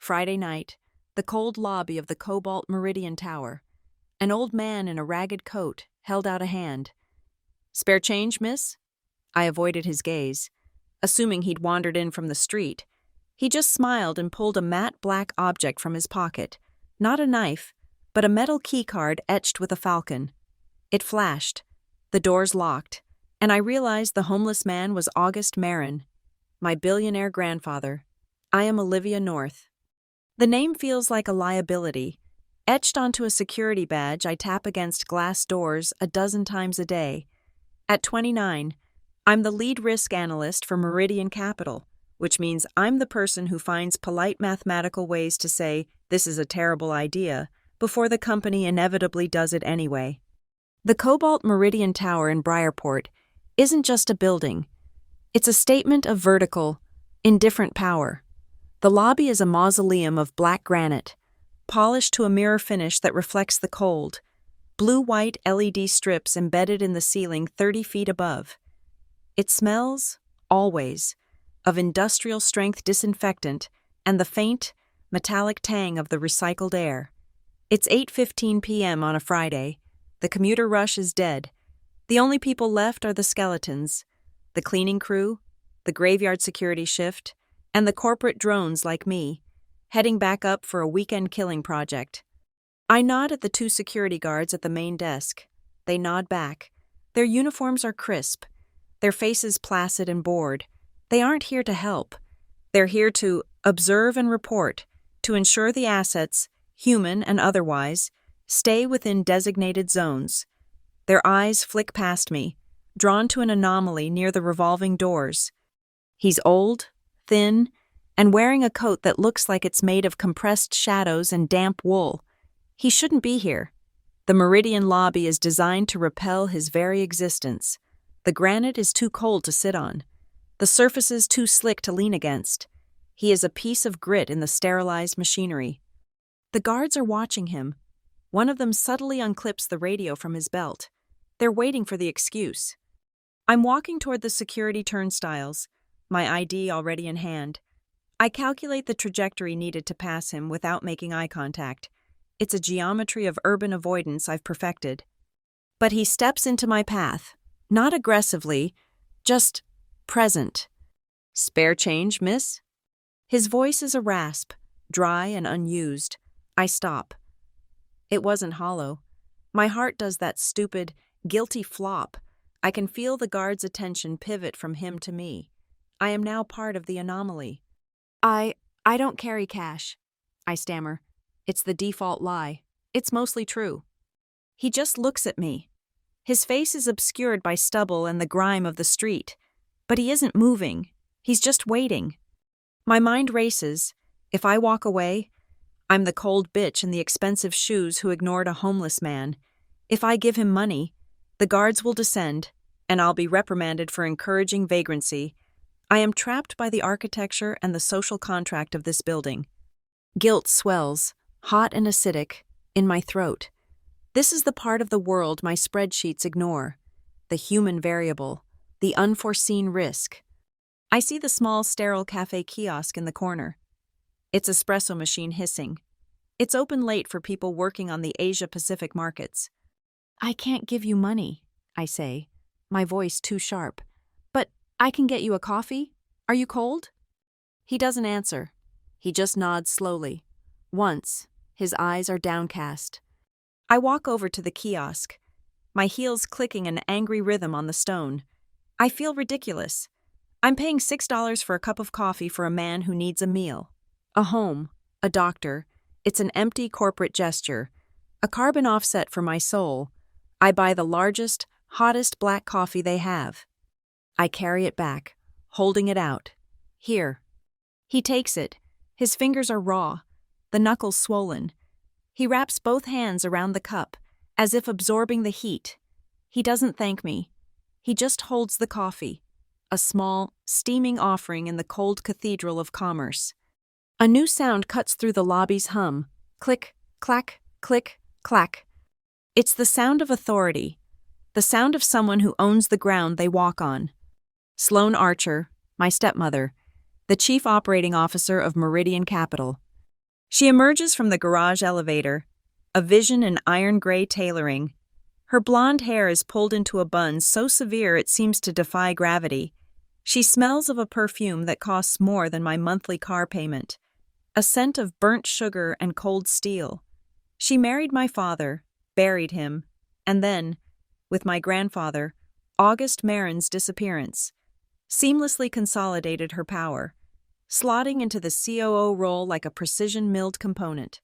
Friday night, the cold lobby of the Cobalt Meridian Tower. An old man in a ragged coat held out a hand. "Spare change, miss?" I avoided his gaze, assuming he'd wandered in from the street. He just smiled and pulled a matte black object from his pocket. Not a knife, but a metal keycard etched with a falcon. It flashed. The doors locked, and I realized the homeless man was August Marin, my billionaire grandfather. I am Olivia North. The name feels like a liability. Etched onto a security badge I tap against glass doors a dozen times a day. At 29, I'm the lead risk analyst for Meridian Capital, which means I'm the person who finds polite mathematical ways to say, "This is a terrible idea," before the company inevitably does it anyway. The Cobalt Meridian Tower in Briarport isn't just a building. It's a statement of vertical, indifferent power. The lobby is a mausoleum of black granite, polished to a mirror finish that reflects the cold, blue-white LED strips embedded in the ceiling 30 feet above. It smells, always, of industrial-strength disinfectant and the faint, metallic tang of the recycled air. It's 8:15 p.m. on a Friday. The commuter rush is dead. The only people left are the skeletons, the cleaning crew, the graveyard security shift, and the corporate drones like me, heading back up for a weekend killing project. I nod at the two security guards at the main desk. They nod back. Their uniforms are crisp, their faces placid and bored. They aren't here to help. They're here to observe and report, to ensure the assets, human and otherwise, stay within designated zones. Their eyes flick past me, drawn to an anomaly near the revolving doors. He's old, thin, and wearing a coat that looks like it's made of compressed shadows and damp wool. He shouldn't be here. The Meridian lobby is designed to repel his very existence. The granite is too cold to sit on. The surfaces too slick to lean against. He is a piece of grit in the sterilized machinery. The guards are watching him. One of them subtly unclips the radio from his belt. They're waiting for the excuse. I'm walking toward the security turnstiles, my ID already in hand. I calculate the trajectory needed to pass him without making eye contact. It's a geometry of urban avoidance I've perfected. But he steps into my path, not aggressively, just present. "Spare change, miss?" His voice is a rasp, dry and unused. I stop. It wasn't hollow. My heart does that stupid, guilty flop. I can feel the guard's attention pivot from him to me. I am now part of the anomaly. I don't carry cash," I stammer. It's the default lie. It's mostly true. He just looks at me. His face is obscured by stubble and the grime of the street. But he isn't moving. He's just waiting. My mind races. If I walk away, I'm the cold bitch in the expensive shoes who ignored a homeless man. If I give him money, the guards will descend, and I'll be reprimanded for encouraging vagrancy. I am trapped by the architecture and the social contract of this building. Guilt swells, hot and acidic, in my throat. This is the part of the world my spreadsheets ignore. The human variable, the unforeseen risk. I see the small, sterile cafe kiosk in the corner. Its espresso machine hissing. It's open late for people working on the Asia-Pacific markets. "I can't give you money," I say, my voice too sharp. "But I can get you a coffee? Are you cold?" He doesn't answer. He just nods slowly. Once, his eyes are downcast. I walk over to the kiosk, my heels clicking an angry rhythm on the stone. I feel ridiculous. I'm paying $6 for a cup of coffee for a man who needs a meal. A home, a doctor. It's an empty corporate gesture. A carbon offset for my soul. I buy the largest, hottest black coffee they have. I carry it back, holding it out. "Here." He takes it. His fingers are raw, the knuckles swollen. He wraps both hands around the cup, as if absorbing the heat. He doesn't thank me. He just holds the coffee, a small, steaming offering in the cold cathedral of commerce. A new sound cuts through the lobby's hum. Click, clack, click, clack. It's the sound of authority, the sound of someone who owns the ground they walk on. Sloan Archer, my stepmother, the chief operating officer of Meridian Capital. She emerges from the garage elevator, a vision in iron gray tailoring. Her blonde hair is pulled into a bun so severe it seems to defy gravity. She smells of a perfume that costs more than my monthly car payment, a scent of burnt sugar and cold steel. She married my father, buried him, and then, with my grandfather, August Marin's disappearance, seamlessly consolidated her power, slotting into the COO role like a precision-milled component.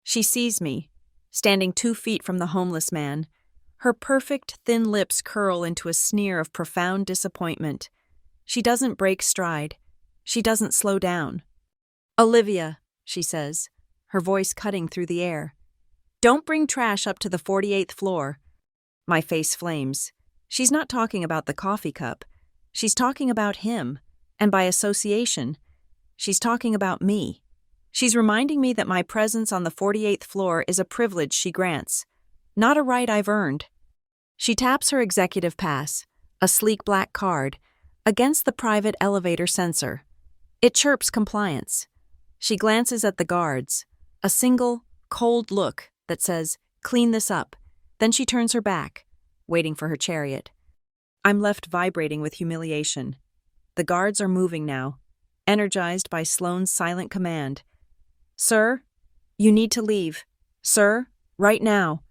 She sees me, standing 2 feet from the homeless man. Her perfect, thin lips curl into a sneer of profound disappointment. She doesn't break stride. She doesn't slow down. "Olivia," she says, her voice cutting through the air. "Don't bring trash up to the 48th floor." My face flames. She's not talking about the coffee cup. She's talking about him, and by association, she's talking about me. She's reminding me that my presence on the 48th floor is a privilege she grants, not a right I've earned. She taps her executive pass, a sleek black card, against the private elevator sensor. It chirps compliance. She glances at the guards, a single, cold look that says, "Clean this up." Then she turns her back, waiting for her chariot. I'm left vibrating with humiliation. The guards are moving now, energized by Sloane's silent command. "Sir, you need to leave. Sir, right now."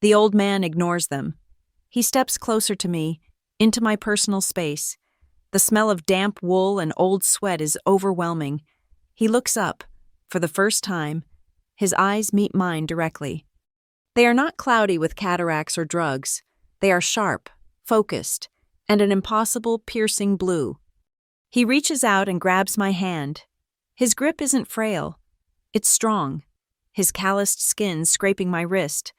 The old man ignores them. He steps closer to me, into my personal space. The smell of damp wool and old sweat is overwhelming. He looks up. For the first time, his eyes meet mine directly. They are not cloudy with cataracts or drugs. They are sharp, focused, and an impossible, piercing blue. He reaches out and grabs my hand. His grip isn't frail. It's strong, his calloused skin scraping my wrist.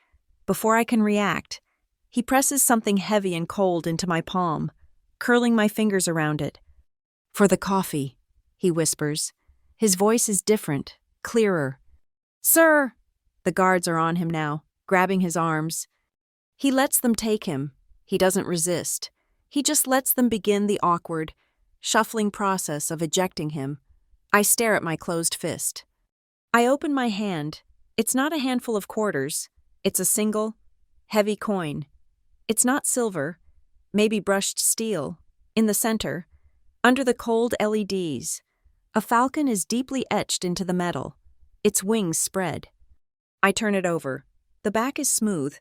Before I can react, he presses something heavy and cold into my palm, curling my fingers around it. "For the coffee," he whispers. His voice is different, clearer. "Sir!" The guards are on him now, grabbing his arms. He lets them take him. He doesn't resist. He just lets them begin the awkward, shuffling process of ejecting him. I stare at my closed fist. I open my hand. It's not a handful of quarters. It's a single, heavy coin. It's not silver, maybe brushed steel. In the center, under the cold LEDs, a falcon is deeply etched into the metal, its wings spread. I turn it over. The back is smooth,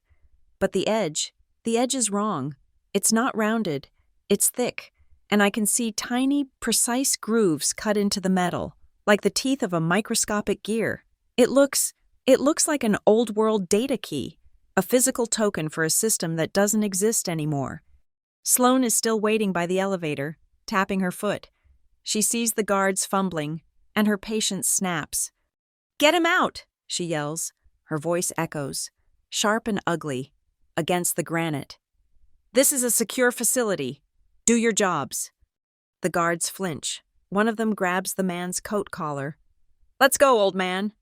but the edge is wrong. It's not rounded, it's thick, and I can see tiny, precise grooves cut into the metal, like the teeth of a microscopic gear. It looks like an old-world data key, a physical token for a system that doesn't exist anymore. Sloane is still waiting by the elevator, tapping her foot. She sees the guards fumbling, and her patience snaps. "Get him out!" she yells. Her voice echoes, sharp and ugly, against the granite. "This is a secure facility. Do your jobs." The guards flinch. One of them grabs the man's coat collar. "Let's go, old man."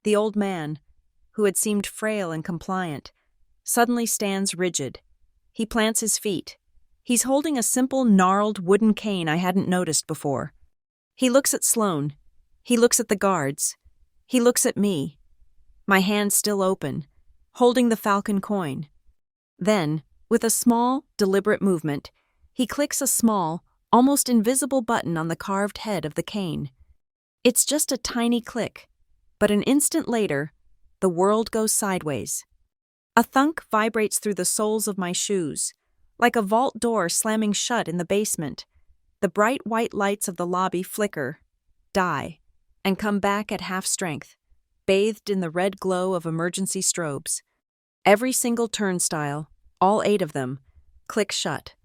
The old man, who had seemed frail and compliant, suddenly stands rigid. He plants his feet. He's holding a simple, gnarled wooden cane I hadn't noticed before. He looks at Sloane. He looks at the guards. He looks at me. My hand still open, holding the falcon coin. Then, with a small, deliberate movement, he clicks a small, almost invisible button on the carved head of the cane. It's just a tiny click, but an instant later, the world goes sideways. A thunk vibrates through the soles of my shoes, like a vault door slamming shut in the basement. The bright white lights of the lobby flicker, die, and come back at half strength, bathed in the red glow of emergency strobes. Every single turnstile, all 8 of them, click shut.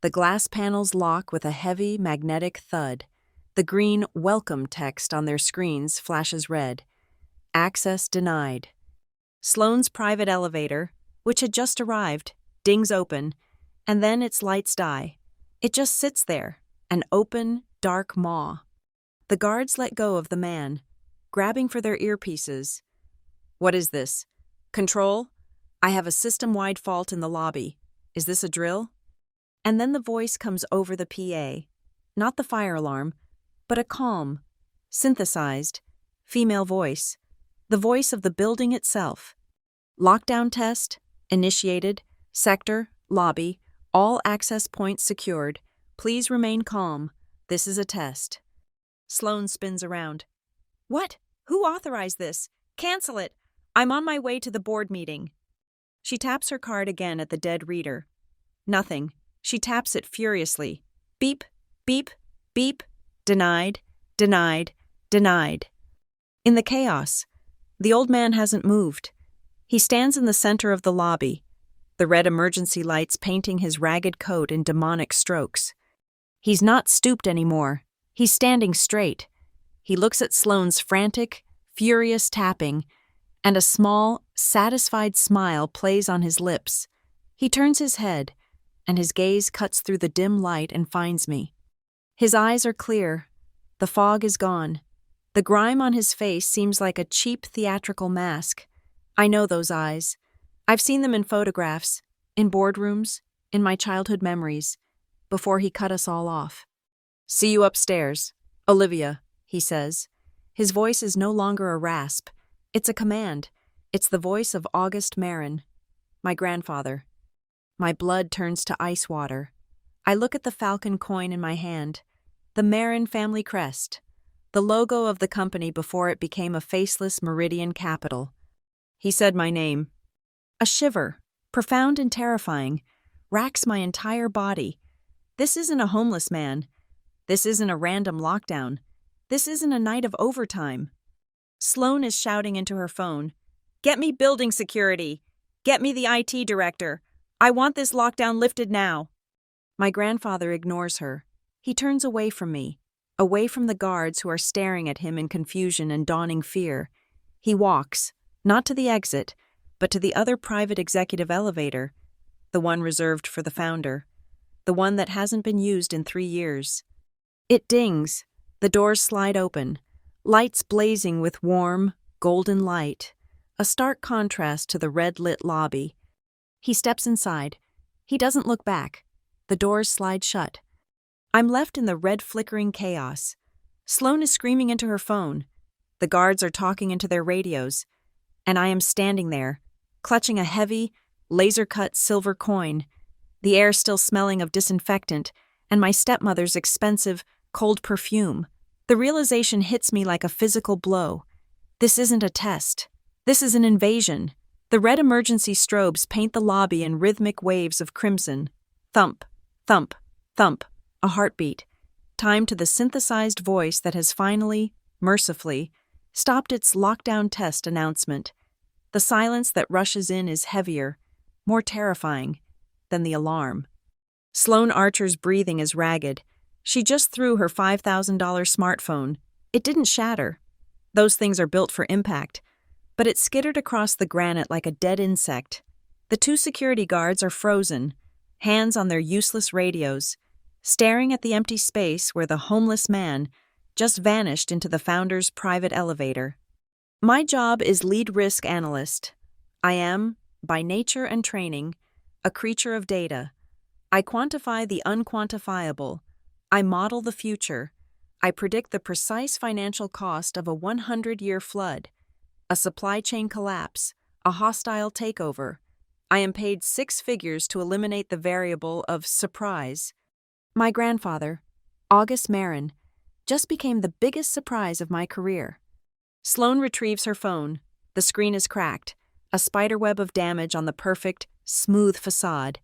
The glass panels lock with a heavy, magnetic thud. The green "Welcome" text on their screens flashes red. Access denied. Sloane's private elevator, which had just arrived, dings open, and then its lights die. It just sits there, an open, dark maw. The guards let go of the man, grabbing for their earpieces. "What is this? Control? I have a system-wide fault in the lobby. Is this a drill?" And then the voice comes over the PA. Not the fire alarm, but a calm, synthesized, female voice. The voice of the building itself. Lockdown test, initiated, sector, lobby, all access points secured. Please remain calm. This is a test. Sloane spins around. What? Who authorized this? Cancel it. I'm on my way to the board meeting. She taps her card again at the dead reader. Nothing. She taps it furiously. Beep, beep, beep. Denied, denied, denied. In the chaos, the old man hasn't moved. He stands in the center of the lobby, the red emergency lights painting his ragged coat in demonic strokes. He's not stooped anymore. He's standing straight. He looks at Sloane's frantic, furious tapping, and a small, satisfied smile plays on his lips. He turns his head, and his gaze cuts through the dim light and finds me. His eyes are clear. The fog is gone. The grime on his face seems like a cheap theatrical mask. I know those eyes. I've seen them in photographs, in boardrooms, in my childhood memories, before he cut us all off. See you upstairs, Olivia, he says. His voice is no longer a rasp. It's a command. It's the voice of August Marin, my grandfather. My blood turns to ice water. I look at the falcon coin in my hand, the Marin family crest, the logo of the company before it became a faceless Meridian capital. He said my name. A shiver, profound and terrifying, racks my entire body. This isn't a homeless man. This isn't a random lockdown. This isn't a night of overtime. Sloane is shouting into her phone. Get me building security. Get me the IT director. I want this lockdown lifted now. My grandfather ignores her. He turns away from me, away from the guards who are staring at him in confusion and dawning fear. He walks, not to the exit, but to the other private executive elevator, the one reserved for the founder, the one that hasn't been used in 3 years. It dings. The doors slide open, lights blazing with warm, golden light, a stark contrast to the red-lit lobby. He steps inside. He doesn't look back. The doors slide shut. I'm left in the red flickering chaos. Sloane is screaming into her phone. The guards are talking into their radios. And I am standing there, clutching a heavy, laser-cut silver coin, the air still smelling of disinfectant, and my stepmother's expensive, cold perfume. The realization hits me like a physical blow. This isn't a test. This is an invasion. The red emergency strobes paint the lobby in rhythmic waves of crimson. Thump, thump, thump, a heartbeat. Time to the synthesized voice that has finally, mercifully, stopped its lockdown test announcement. The silence that rushes in is heavier, more terrifying, than the alarm. Sloane Archer's breathing is ragged. She just threw her $5,000 smartphone. It didn't shatter. Those things are built for impact. But it skittered across the granite like a dead insect. The 2 security guards are frozen, hands on their useless radios, staring at the empty space where the homeless man just vanished into the founder's private elevator. My job is lead risk analyst. I am, by nature and training, a creature of data. I quantify the unquantifiable. I model the future. I predict the precise financial cost of a 100-year flood, a supply chain collapse, a hostile takeover. I am paid 6 figures to eliminate the variable of surprise. My grandfather, August Marin, just became the biggest surprise of my career. Sloane retrieves her phone. The screen is cracked, a spiderweb of damage on the perfect, smooth facade.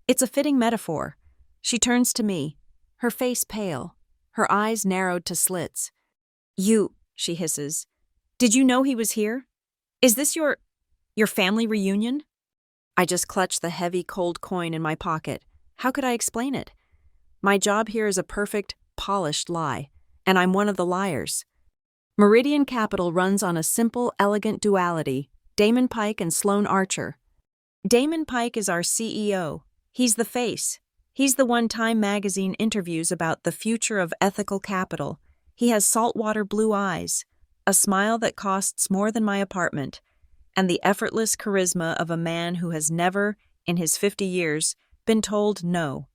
It's a fitting metaphor. She turns to me, her face pale, her eyes narrowed to slits. You, she hisses. Did you know he was here? Is this your family reunion? I just clutch the heavy, cold coin in my pocket. How could I explain it? My job here is a perfect, polished lie, and I'm one of the liars. Meridian Capital runs on a simple, elegant duality, Damon Pike and Sloane Archer. Damon Pike is our CEO. He's the face. He's the one Time magazine interviews about the future of ethical capital. He has saltwater blue eyes, a smile that costs more than my apartment, and the effortless charisma of a man who has never, in his 50 years, been told no.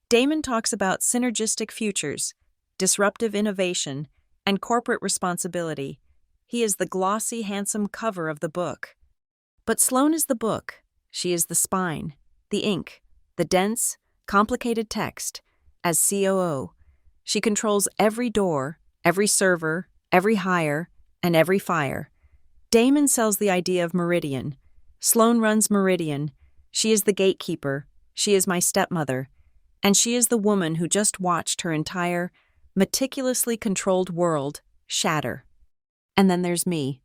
Damon talks about synergistic futures, disruptive innovation, and corporate responsibility. He is the glossy, handsome cover of the book. But Sloane is the book. She is the spine, the ink, the dense, complicated text. As COO, she controls every door, every server, every hire, and every fire. Damon sells the idea of Meridian. Sloane runs Meridian. She is the gatekeeper. She is my stepmother. And she is the woman who just watched her entire, meticulously controlled world shatter. And then there's me,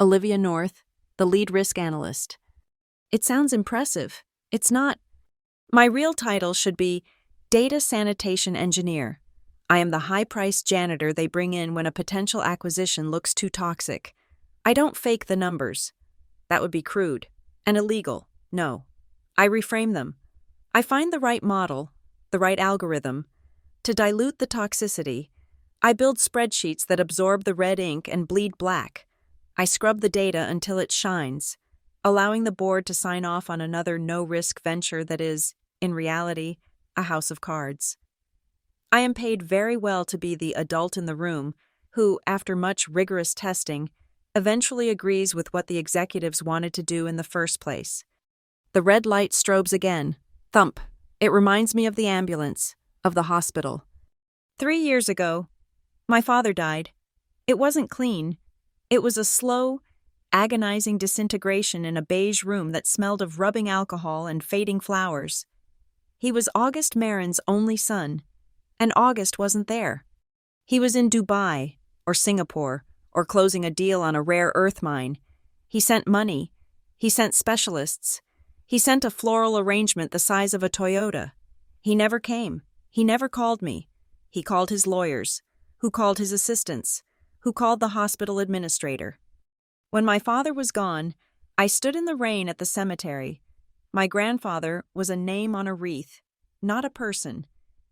Olivia North, the lead risk analyst. It sounds impressive. It's not. My real title should be Data Sanitation Engineer. I am the high-priced janitor they bring in when a potential acquisition looks too toxic. I don't fake the numbers. That would be crude and illegal. No. I reframe them. I find the right model, the right algorithm. To dilute the toxicity, I build spreadsheets that absorb the red ink and bleed black. I scrub the data until it shines, allowing the board to sign off on another no-risk venture that is, in reality, a house of cards. I am paid very well to be the adult in the room who, after much rigorous testing, eventually agrees with what the executives wanted to do in the first place. The red light strobes again. Thump. It reminds me of the ambulance, of the hospital. 3 years ago, my father died. It wasn't clean. It was a slow, agonizing disintegration in a beige room that smelled of rubbing alcohol and fading flowers. He was August Marin's only son, and August wasn't there. He was in Dubai, or Singapore, or closing a deal on a rare earth mine. He sent money. He sent specialists. He sent a floral arrangement the size of a Toyota. He never came. He never called me. He called his lawyers, who called his assistants, who called the hospital administrator. When my father was gone, I stood in the rain at the cemetery. My grandfather was a name on a wreath, not a person.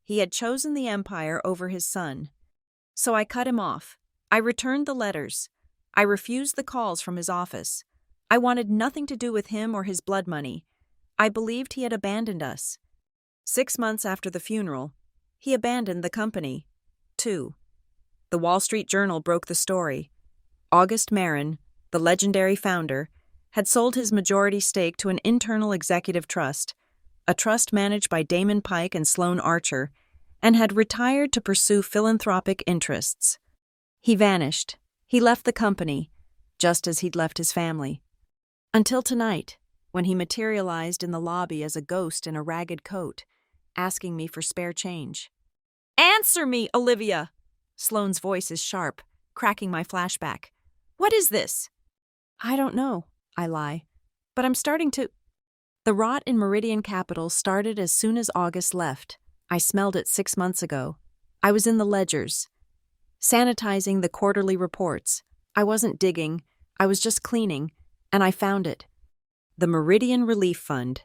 He had chosen the empire over his son. So I cut him off. I returned the letters. I refused the calls from his office. I wanted nothing to do with him or his blood money. I believed he had abandoned us. 6 months after the funeral, he abandoned the company, too. The Wall Street Journal broke the story. August Marin, the legendary founder, had sold his majority stake to an internal executive trust, a trust managed by Damon Pike and Sloane Archer, and had retired to pursue philanthropic interests. He vanished. He left the company, just as he'd left his family. Until tonight, when he materialized in the lobby as a ghost in a ragged coat, asking me for spare change. "Answer me, Olivia!" Sloane's voice is sharp, cracking my flashback. "What is this?" "I don't know," I lie. "But I'm starting to—" The rot in Meridian Capital started as soon as August left. I smelled it 6 months ago. I was in the ledgers, sanitizing the quarterly reports. I wasn't digging, I was just cleaning, and I found it. The Meridian Relief Fund.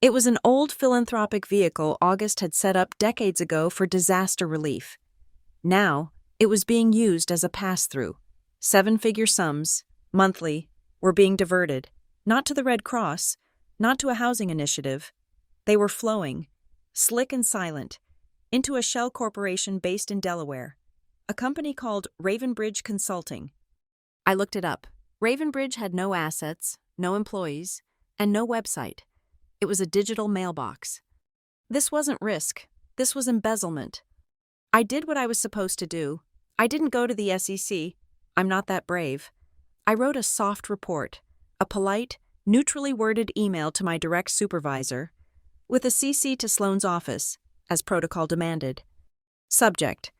It was an old philanthropic vehicle August had set up decades ago for disaster relief. Now, it was being used as a pass-through. 7-figure sums, monthly, were being diverted, not to the Red Cross, not to a housing initiative. They were flowing, slick and silent, into a shell corporation based in Delaware, a company called Ravenbridge Consulting. I looked it up. Ravenbridge had no assets, no employees, and no website. It was a digital mailbox. This wasn't risk. This was embezzlement. I did what I was supposed to do. I didn't go to the SEC. I'm not that brave. I wrote a soft report, a polite, neutrally worded email to my direct supervisor, with a CC to Sloane's office, as protocol demanded. Subject: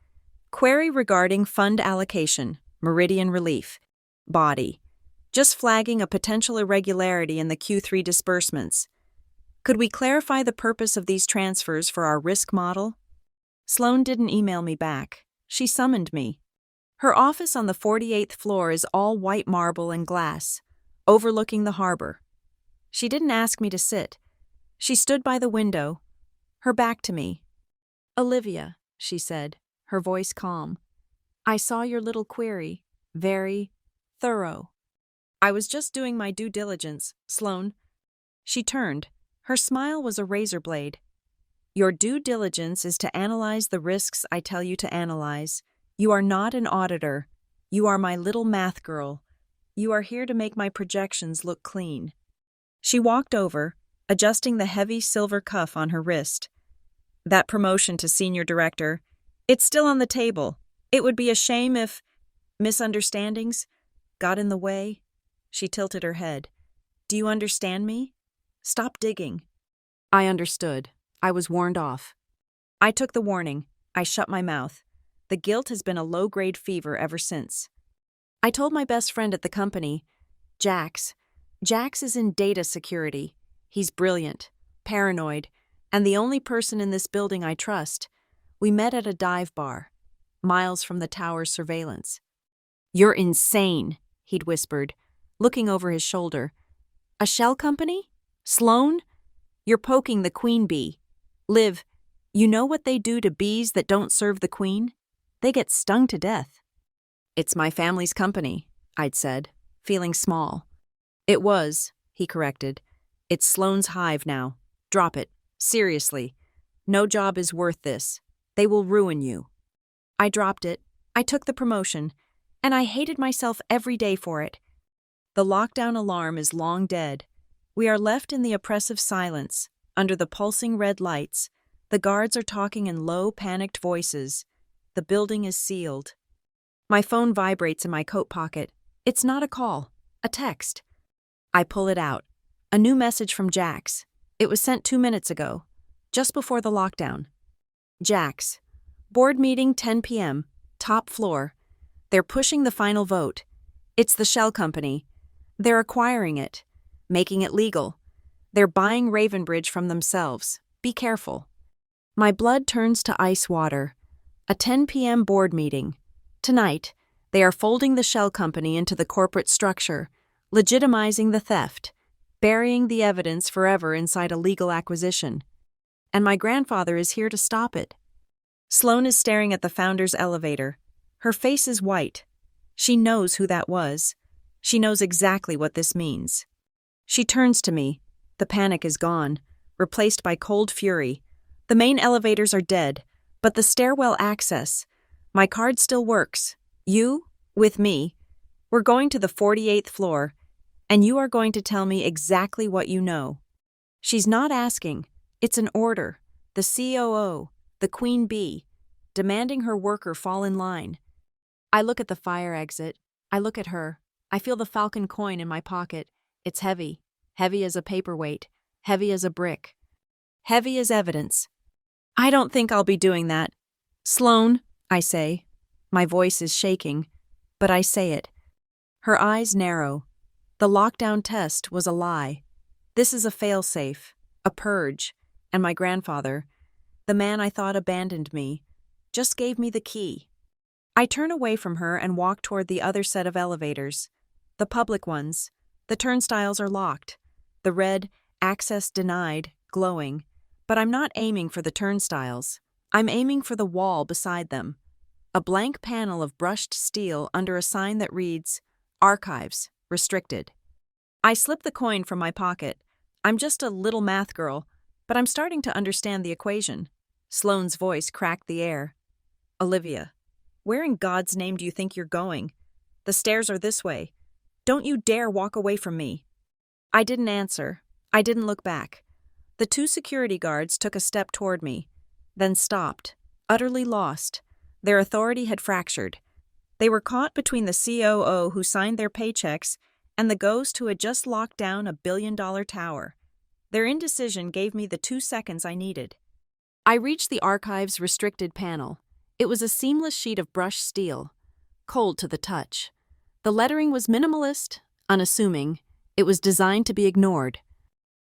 Query regarding fund allocation, Meridian Relief. Body: Just flagging a potential irregularity in the Q3 disbursements. Could we clarify the purpose of these transfers for our risk model? Sloane didn't email me back. She summoned me. Her office on the 48th floor is all white marble and glass, overlooking the harbor. She didn't ask me to sit. She stood by the window, her back to me. "Olivia," she said, her voice calm. "I saw your little query. Very thorough." "I was just doing my due diligence, Sloane." She turned. Her smile was a razor blade. "Your due diligence is to analyze the risks I tell you to analyze. You are not an auditor. You are my little math girl. You are here to make my projections look clean. She walked over, adjusting the heavy silver cuff on her wrist. That promotion to senior director, it's still on the table. It would be a shame if misunderstandings got in the way. She tilted her head. Do you understand me? Stop digging. I understood. I was warned off. I took the warning. I shut my mouth. The guilt has been a low-grade fever ever since. I told my best friend at the company, Jax. Jax is in data security. He's brilliant, paranoid, and the only person in this building I trust. We met at a dive bar, miles from the tower's surveillance. You're insane, he'd whispered, looking over his shoulder. A shell company? Sloan? You're poking the queen bee. Liv, you know what they do to bees that don't serve the queen? They get stung to death. It's my family's company, I'd said, feeling small. It was, he corrected. It's Sloan's hive now. Drop it. Seriously. No job is worth this. They will ruin you. I dropped it. I took the promotion, and I hated myself every day for it. The lockdown alarm is long dead. We are left in the oppressive silence, under the pulsing red lights. The guards are talking in low, panicked voices. The building is sealed. My phone vibrates in my coat pocket. It's not a call, a text. I pull it out. A new message from Jax. It was sent 2 minutes ago, just before the lockdown. Jax. Board meeting 10 p.m., top floor. They're pushing the final vote. It's the shell company. They're acquiring it, making it legal. They're buying Ravenbridge from themselves. Be careful. My blood turns to ice water. A 10 p.m. board meeting. Tonight, they are folding the shell company into the corporate structure, legitimizing the theft, burying the evidence forever inside a legal acquisition. And my grandfather is here to stop it. Sloan is staring at the founder's elevator. Her face is white. She knows who that was. She knows exactly what this means. She turns to me. The panic is gone, replaced by cold fury. The main elevators are dead, but the stairwell access. My card still works. You, with me, we're going to the 48th floor, and you are going to tell me exactly what you know. She's not asking. It's an order. The COO, the queen bee, demanding her worker fall in line. I look at the fire exit. I look at her. I feel the falcon coin in my pocket. It's heavy. Heavy as a paperweight. Heavy as a brick. Heavy as evidence. I don't think I'll be doing that. Sloan, I say. My voice is shaking, but I say it. Her eyes narrow. The lockdown test was a lie. This is a failsafe, a purge, and my grandfather, the man I thought abandoned me, just gave me the key. I turn away from her and walk toward the other set of elevators. The public ones. The turnstiles are locked. The red, access denied, glowing. But I'm not aiming for the turnstiles. I'm aiming for the wall beside them. A blank panel of brushed steel under a sign that reads, Archives, Restricted. I slip the coin from my pocket. I'm just a little math girl, but I'm starting to understand the equation. Sloane's voice cracked the air. Olivia, where in God's name do you think you're going? The stairs are this way. Don't you dare walk away from me. I didn't answer. I didn't look back. The 2 security guards took a step toward me, then stopped, utterly lost. Their authority had fractured. They were caught between the COO who signed their paychecks and the ghost who had just locked down a billion-dollar tower. Their indecision gave me the 2 seconds I needed. I reached the archive's restricted panel. It was a seamless sheet of brushed steel, cold to the touch. The lettering was minimalist, unassuming. It was designed to be ignored.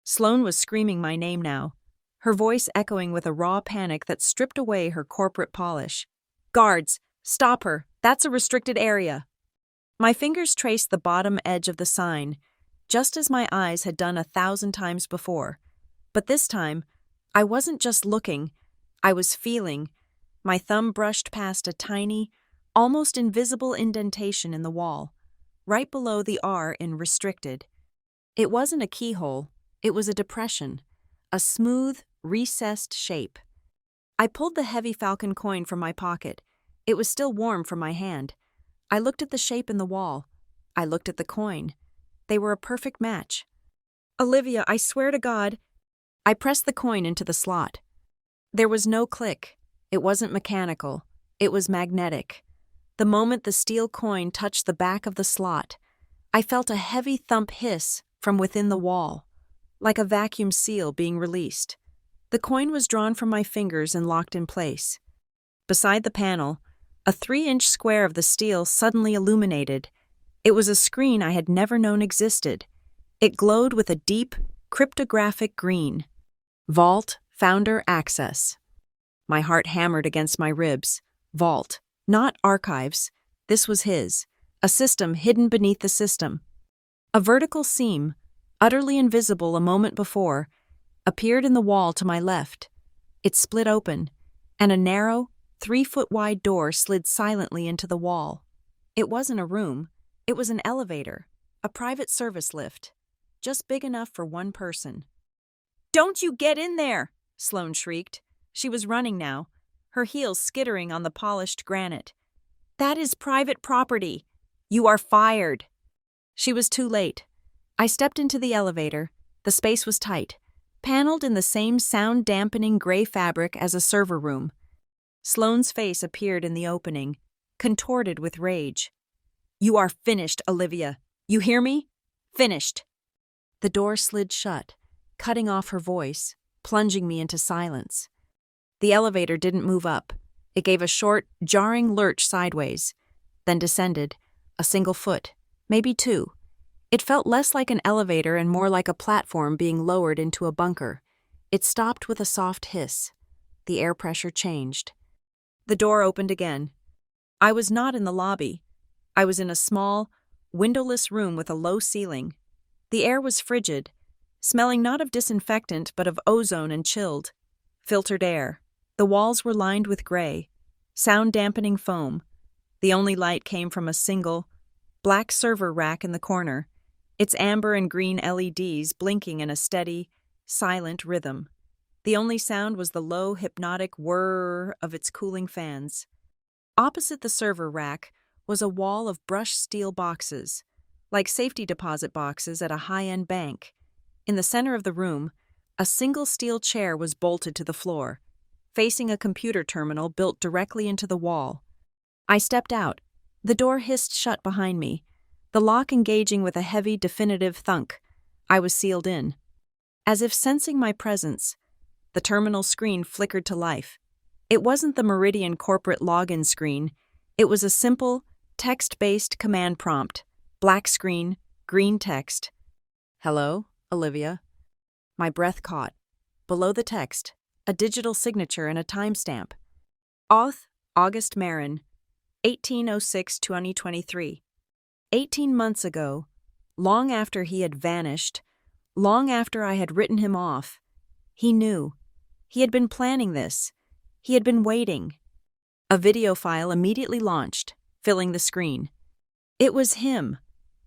Sloan was screaming my name now, her voice echoing with a raw panic that stripped away her corporate polish. Guards, stop her. That's a restricted area. My fingers traced the bottom edge of the sign, just as my eyes had done 1,000 times before. But this time, I wasn't just looking, I was feeling. My thumb brushed past a tiny, almost invisible indentation in the wall, right below the R in restricted. It wasn't a keyhole, it was a depression, a smooth, recessed shape. I pulled the heavy falcon coin from my pocket. It was still warm from my hand. I looked at the shape in the wall. I looked at the coin. They were a perfect match. Olivia, I swear to God. I pressed the coin into the slot. There was no click. It wasn't mechanical. It was magnetic. The moment the steel coin touched the back of the slot, I felt a heavy thump hiss from within the wall, like a vacuum seal being released. The coin was drawn from my fingers and locked in place. Beside the panel, a 3-inch square of the steel suddenly illuminated. It was a screen I had never known existed. It glowed with a deep, cryptographic green. Vault, Founder Access. My heart hammered against my ribs. Vault, not archives. This was his. A system hidden beneath the system. A vertical seam, utterly invisible a moment before, appeared in the wall to my left. It split open, and a narrow, 3-foot-wide door slid silently into the wall. It wasn't a room. It was an elevator, a private service lift, just big enough for one person. "Don't you get in there!" Sloane shrieked. She was running now, her heels skittering on the polished granite. "That is private property. You are fired." She was too late. I stepped into the elevator. The space was tight, paneled in the same sound-dampening gray fabric as a server room. Sloane's face appeared in the opening, contorted with rage. "You are finished, Olivia. You hear me? Finished." The door slid shut, cutting off her voice, plunging me into silence. The elevator didn't move up. It gave a short, jarring lurch sideways, then descended, a single foot, maybe 2. It felt less like an elevator and more like a platform being lowered into a bunker. It stopped with a soft hiss. The air pressure changed. The door opened again. I was not in the lobby. I was in a small, windowless room with a low ceiling. The air was frigid, smelling not of disinfectant but of ozone and chilled. Filtered air. The walls were lined with gray, sound-dampening foam. The only light came from a single, black server rack in the corner, its amber and green LEDs blinking in a steady, silent rhythm. The only sound was the low, hypnotic whirr of its cooling fans. Opposite the server rack was a wall of brushed steel boxes, like safety deposit boxes at a high-end bank. In the center of the room, a single steel chair was bolted to the floor, facing a computer terminal built directly into the wall. I stepped out. The door hissed shut behind me, the lock engaging with a heavy, definitive thunk. I was sealed in. As if sensing my presence, the terminal screen flickered to life. It wasn't the Meridian corporate login screen. It was a simple, text-based command prompt. Black screen, green text. "Hello, Olivia." My breath caught. Below the text, a digital signature and a timestamp. Auth, August Marin, 18/06/2023. 18 months ago, long after he had vanished, long after I had written him off, he knew. He had been planning this. He had been waiting. A video file immediately launched, filling the screen. It was him,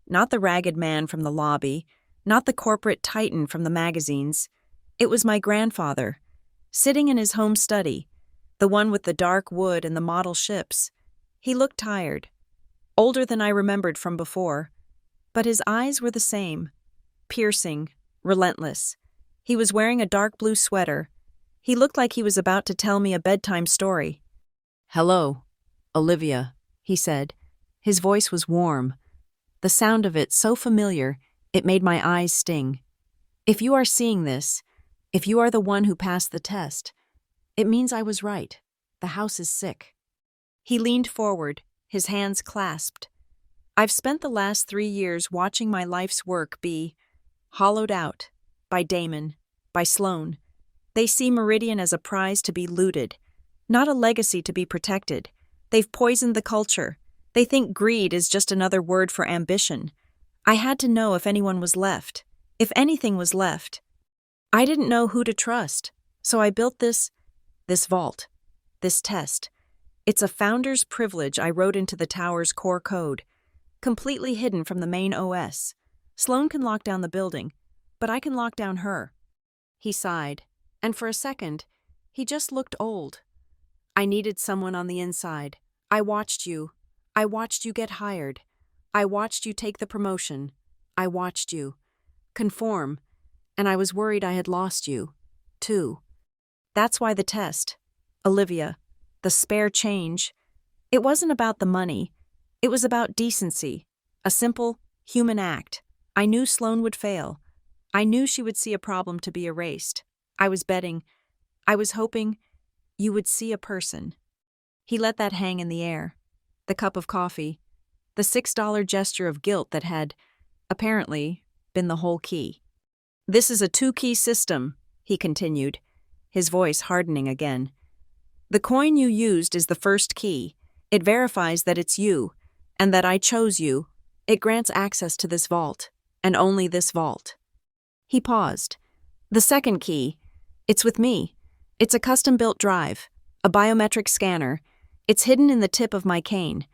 not the ragged man from the lobby, not the corporate titan from the magazines. It was my grandfather, sitting in his home study, the one with the dark wood and the model ships. He looked tired, older than I remembered from before, but his eyes were the same, piercing, relentless. He was wearing a dark blue sweater. He looked like he was about to tell me a bedtime story. "Hello, Olivia," he said. His voice was warm. The sound of it so familiar, it made my eyes sting. "If you are seeing this, if you are the one who passed the test, it means I was right. The house is sick." He leaned forward, his hands clasped. I've spent the last 3 years watching my life's work be hollowed out by Damon, by Sloane. They see Meridian as a prize to be looted, not a legacy to be protected. They've poisoned the culture. They think greed is just another word for ambition. I had to know if anyone was left, if anything was left. I didn't know who to trust, so I built this vault, this test. It's a founder's privilege I wrote into the tower's core code, completely hidden from the main OS. Sloane can lock down the building, but I can lock down her. He sighed, and for a second, he just looked old. "I needed someone on the inside. I watched you. I watched you get hired. I watched you take the promotion. I watched you conform, and I was worried I had lost you, too. That's why the test. Olivia, the spare change. It wasn't about the money. It was about decency. A simple, human act. I knew Sloane would fail. I knew she would see a problem to be erased. I was betting. I was hoping you would see a person. He let that hang in the air. The cup of coffee. The $6 gesture of guilt that had, apparently, been the whole key. This is a two-key system, he continued, his voice hardening again. The coin you used is the first key. It verifies that it's you, and that I chose you. It grants access to this vault, and only this vault. He paused. The second key, it's with me. It's a custom-built drive, a biometric scanner. It's hidden in the tip of my cane.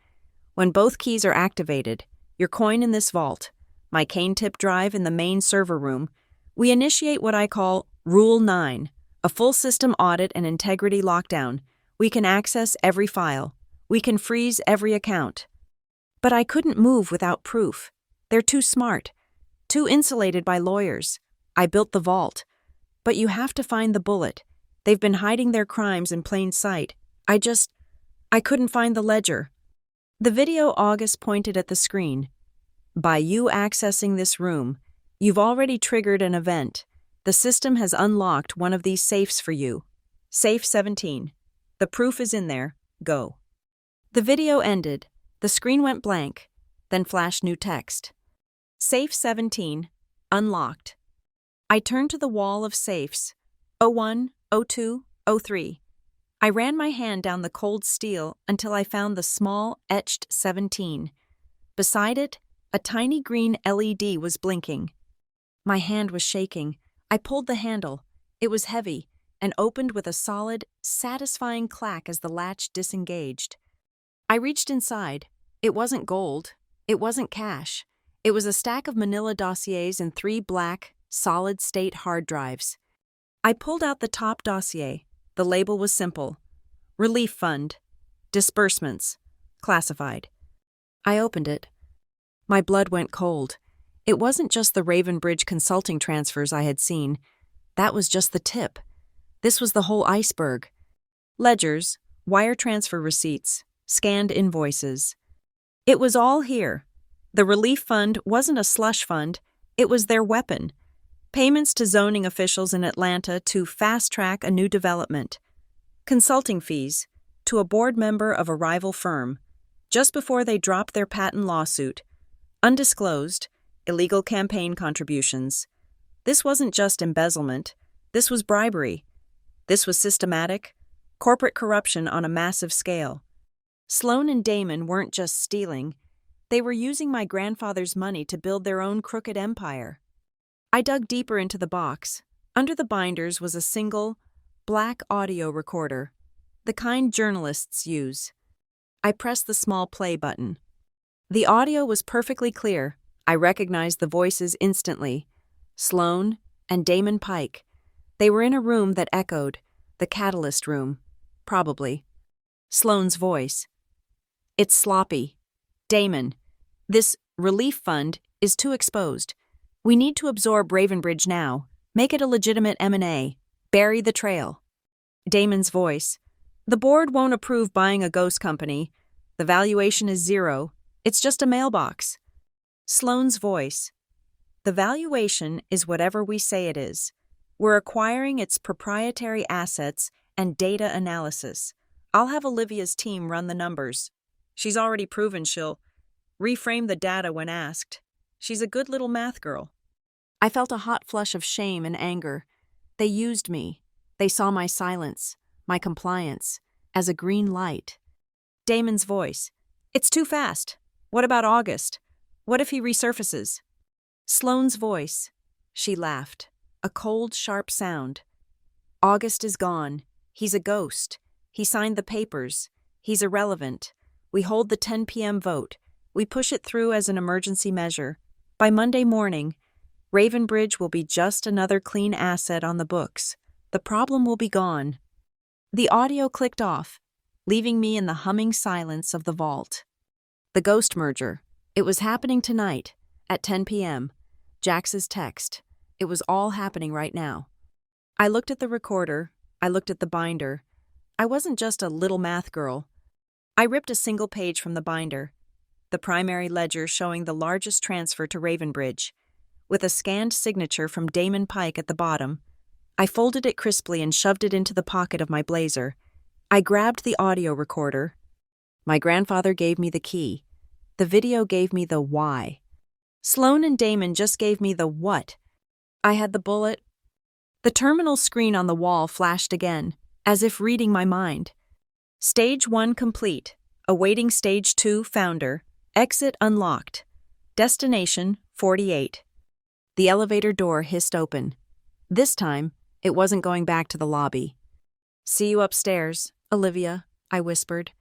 When both keys are activated, your coin in this vault, my cane tip drive in the main server room, we initiate what I call Rule 9, a full system audit and integrity lockdown. We can access every file. We can freeze every account. But I couldn't move without proof. They're too smart, too insulated by lawyers. I built the vault. But you have to find the bullet. They've been hiding their crimes in plain sight. I couldn't find the ledger. The video August pointed at the screen. By you accessing this room, you've already triggered an event. The system has unlocked one of these safes for you. Safe 17. The proof is in there. Go. The video ended. The screen went blank, then flashed new text. Safe 17. Unlocked. I turned to the wall of safes. 01, 02, 03. I ran my hand down the cold steel until I found the small, etched 17. Beside it, a tiny green LED was blinking. My hand was shaking. I pulled the handle. It was heavy and opened with a solid, satisfying clack as the latch disengaged. I reached inside. It wasn't gold. It wasn't cash. It was a stack of manila dossiers and 3 black, solid-state hard drives. I pulled out the top dossier. The label was simple. Relief Fund. Disbursements. Classified. I opened it. My blood went cold. It wasn't just the Ravenbridge consulting transfers I had seen. That was just the tip. This was the whole iceberg. Ledgers, wire transfer receipts, scanned invoices. It was all here. The relief fund wasn't a slush fund. It was their weapon. Payments to zoning officials in Atlanta to fast-track a new development. Consulting fees to a board member of a rival firm, just before they dropped their patent lawsuit. Undisclosed, illegal campaign contributions. This wasn't just embezzlement. This was bribery. This was systematic, corporate corruption on a massive scale. Sloane and Damon weren't just stealing. They were using my grandfather's money to build their own crooked empire. I dug deeper into the box. Under the binders was a single, black audio recorder, the kind journalists use. I pressed the small play button. The audio was perfectly clear. I recognized the voices instantly. Sloane and Damon Pike. They were in a room that echoed, the catalyst room, probably. Sloane's voice. It's sloppy. Damon, this relief fund is too exposed. We need to absorb Ravenbridge now. Make it a legitimate M&A. Bury the trail. Damon's voice. The board won't approve buying a ghost company. The valuation is 0. It's just a mailbox. Sloane's voice. The valuation is whatever we say it is. We're acquiring its proprietary assets and data analysis. I'll have Olivia's team run the numbers. She's already proven she'll reframe the data when asked. She's a good little math girl. I felt a hot flush of shame and anger. They used me. They saw my silence, my compliance, as a green light. Damon's voice. It's too fast. What about August? What if he resurfaces? Sloane's voice. She laughed. A cold, sharp sound. August is gone. He's a ghost. He signed the papers. He's irrelevant. We hold the 10 p.m. vote. We push it through as an emergency measure. By Monday morning, Ravenbridge will be just another clean asset on the books. The problem will be gone. The audio clicked off, leaving me in the humming silence of the vault. The ghost merger. It was happening tonight, at 10 p.m. Jax's text. It was all happening right now. I looked at the recorder. I looked at the binder. I wasn't just a little math girl. I ripped a single page from the binder, the primary ledger showing the largest transfer to Ravenbridge, with a scanned signature from Damon Pike at the bottom. I folded it crisply and shoved it into the pocket of my blazer. I grabbed the audio recorder. My grandfather gave me the key. The video gave me the why. Sloane and Damon just gave me the what. I had the bullet. The terminal screen on the wall flashed again, as if reading my mind. Stage 1 complete. Awaiting Stage 2 founder. Exit unlocked. Destination 48. The elevator door hissed open. This time, it wasn't going back to the lobby. "See you upstairs, Olivia," I whispered.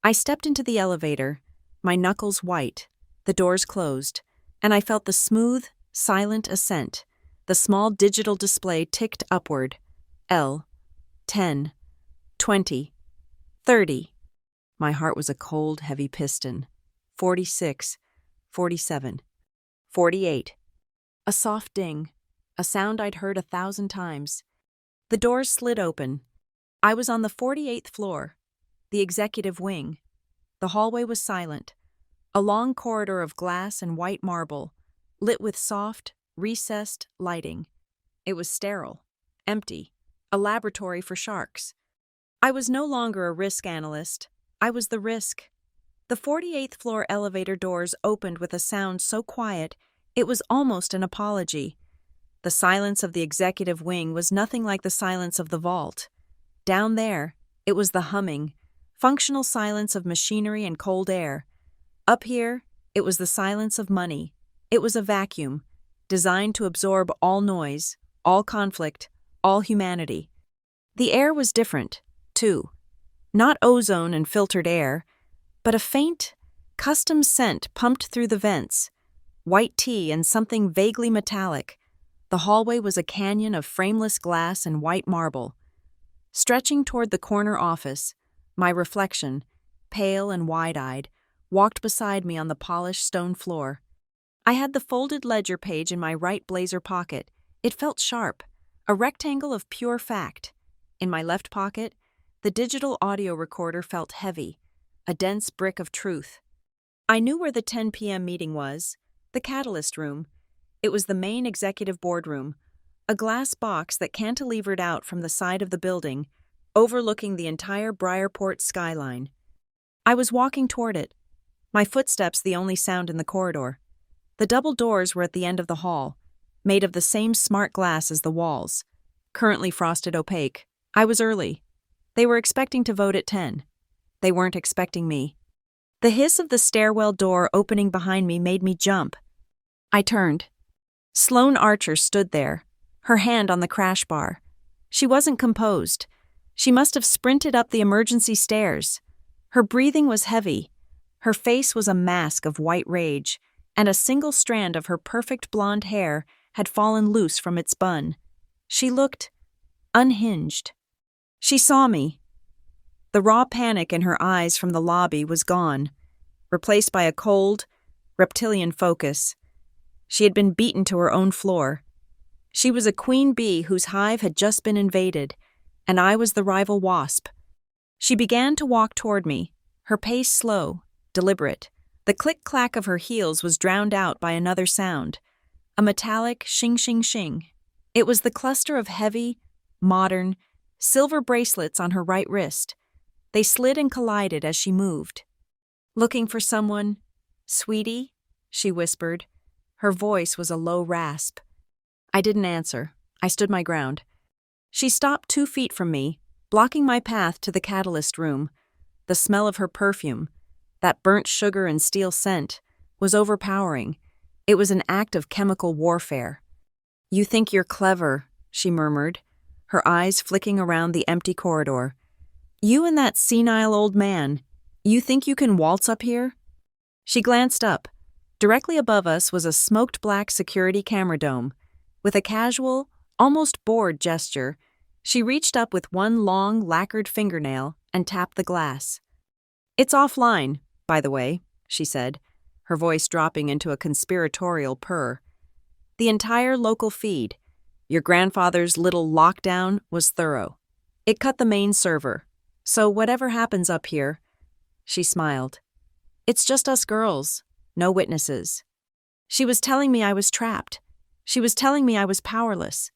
I stepped into the elevator, my knuckles white, the doors closed, and I felt the smooth, silent ascent. The small digital display ticked upward. L. 10. 20. 30. My heart was a cold, heavy piston. 46. 47. 48. A soft ding, a sound I'd heard 1,000 times. The doors slid open. I was on the 48th floor, the executive wing. The hallway was silent, a long corridor of glass and white marble, lit with soft, recessed lighting. It was sterile, empty, a laboratory for sharks. I was no longer a risk analyst. I was the risk. The 48th floor elevator doors opened with a sound so quiet, it was almost an apology. The silence of the executive wing was nothing like the silence of the vault. Down there, it was the humming, functional silence of machinery and cold air. Up here, it was the silence of money. It was a vacuum, designed to absorb all noise, all conflict, all humanity. The air was different, too. Not ozone and filtered air, but a faint, custom scent pumped through the vents. White tea and something vaguely metallic. The hallway was a canyon of frameless glass and white marble. Stretching toward the corner office, my reflection, pale and wide-eyed, walked beside me on the polished stone floor. I had the folded ledger page in my right blazer pocket. It felt sharp, a rectangle of pure fact. In my left pocket, the digital audio recorder felt heavy, a dense brick of truth. I knew where the 10 p.m. meeting was, the Catalyst Room. It was the main executive boardroom, a glass box that cantilevered out from the side of the building, overlooking the entire Briarport skyline. I was walking toward it, my footsteps the only sound in the corridor. The double doors were at the end of the hall, made of the same smart glass as the walls, currently frosted opaque. I was early. They were expecting to vote at 10. They weren't expecting me. The hiss of the stairwell door opening behind me made me jump. I turned. Sloane Archer stood there, her hand on the crash bar. She wasn't composed. She must have sprinted up the emergency stairs. Her breathing was heavy. Her face was a mask of white rage, and a single strand of her perfect blonde hair had fallen loose from its bun. She looked unhinged. She saw me. The raw panic in her eyes from the lobby was gone, replaced by a cold, reptilian focus. She had been beaten to her own floor. She was a queen bee whose hive had just been invaded, and I was the rival wasp. She began to walk toward me, her pace slow, deliberate. The click-clack of her heels was drowned out by another sound, a metallic shing-shing-shing. It was the cluster of heavy, modern, silver bracelets on her right wrist. They slid and collided as she moved. "Looking for someone, sweetie?" she whispered. Her voice was a low rasp. I didn't answer. I stood my ground. She stopped 2 feet from me, blocking my path to the Catalyst Room. The smell of her perfume, that burnt sugar and steel scent, was overpowering. It was an act of chemical warfare. "You think you're clever," she murmured, her eyes flicking around the empty corridor. "You and that senile old man, you think you can waltz up here?" She glanced up. Directly above us was a smoked black security camera dome. With a casual, almost bored gesture, she reached up with one long, lacquered fingernail and tapped the glass. "It's offline, by the way. she said, her voice dropping into a conspiratorial purr. The entire local feed, your grandfather's little lockdown, was thorough. It cut the main server. So whatever happens up here, she smiled. It's just us girls, no witnesses. She was telling me I was trapped. She was telling me I was powerless.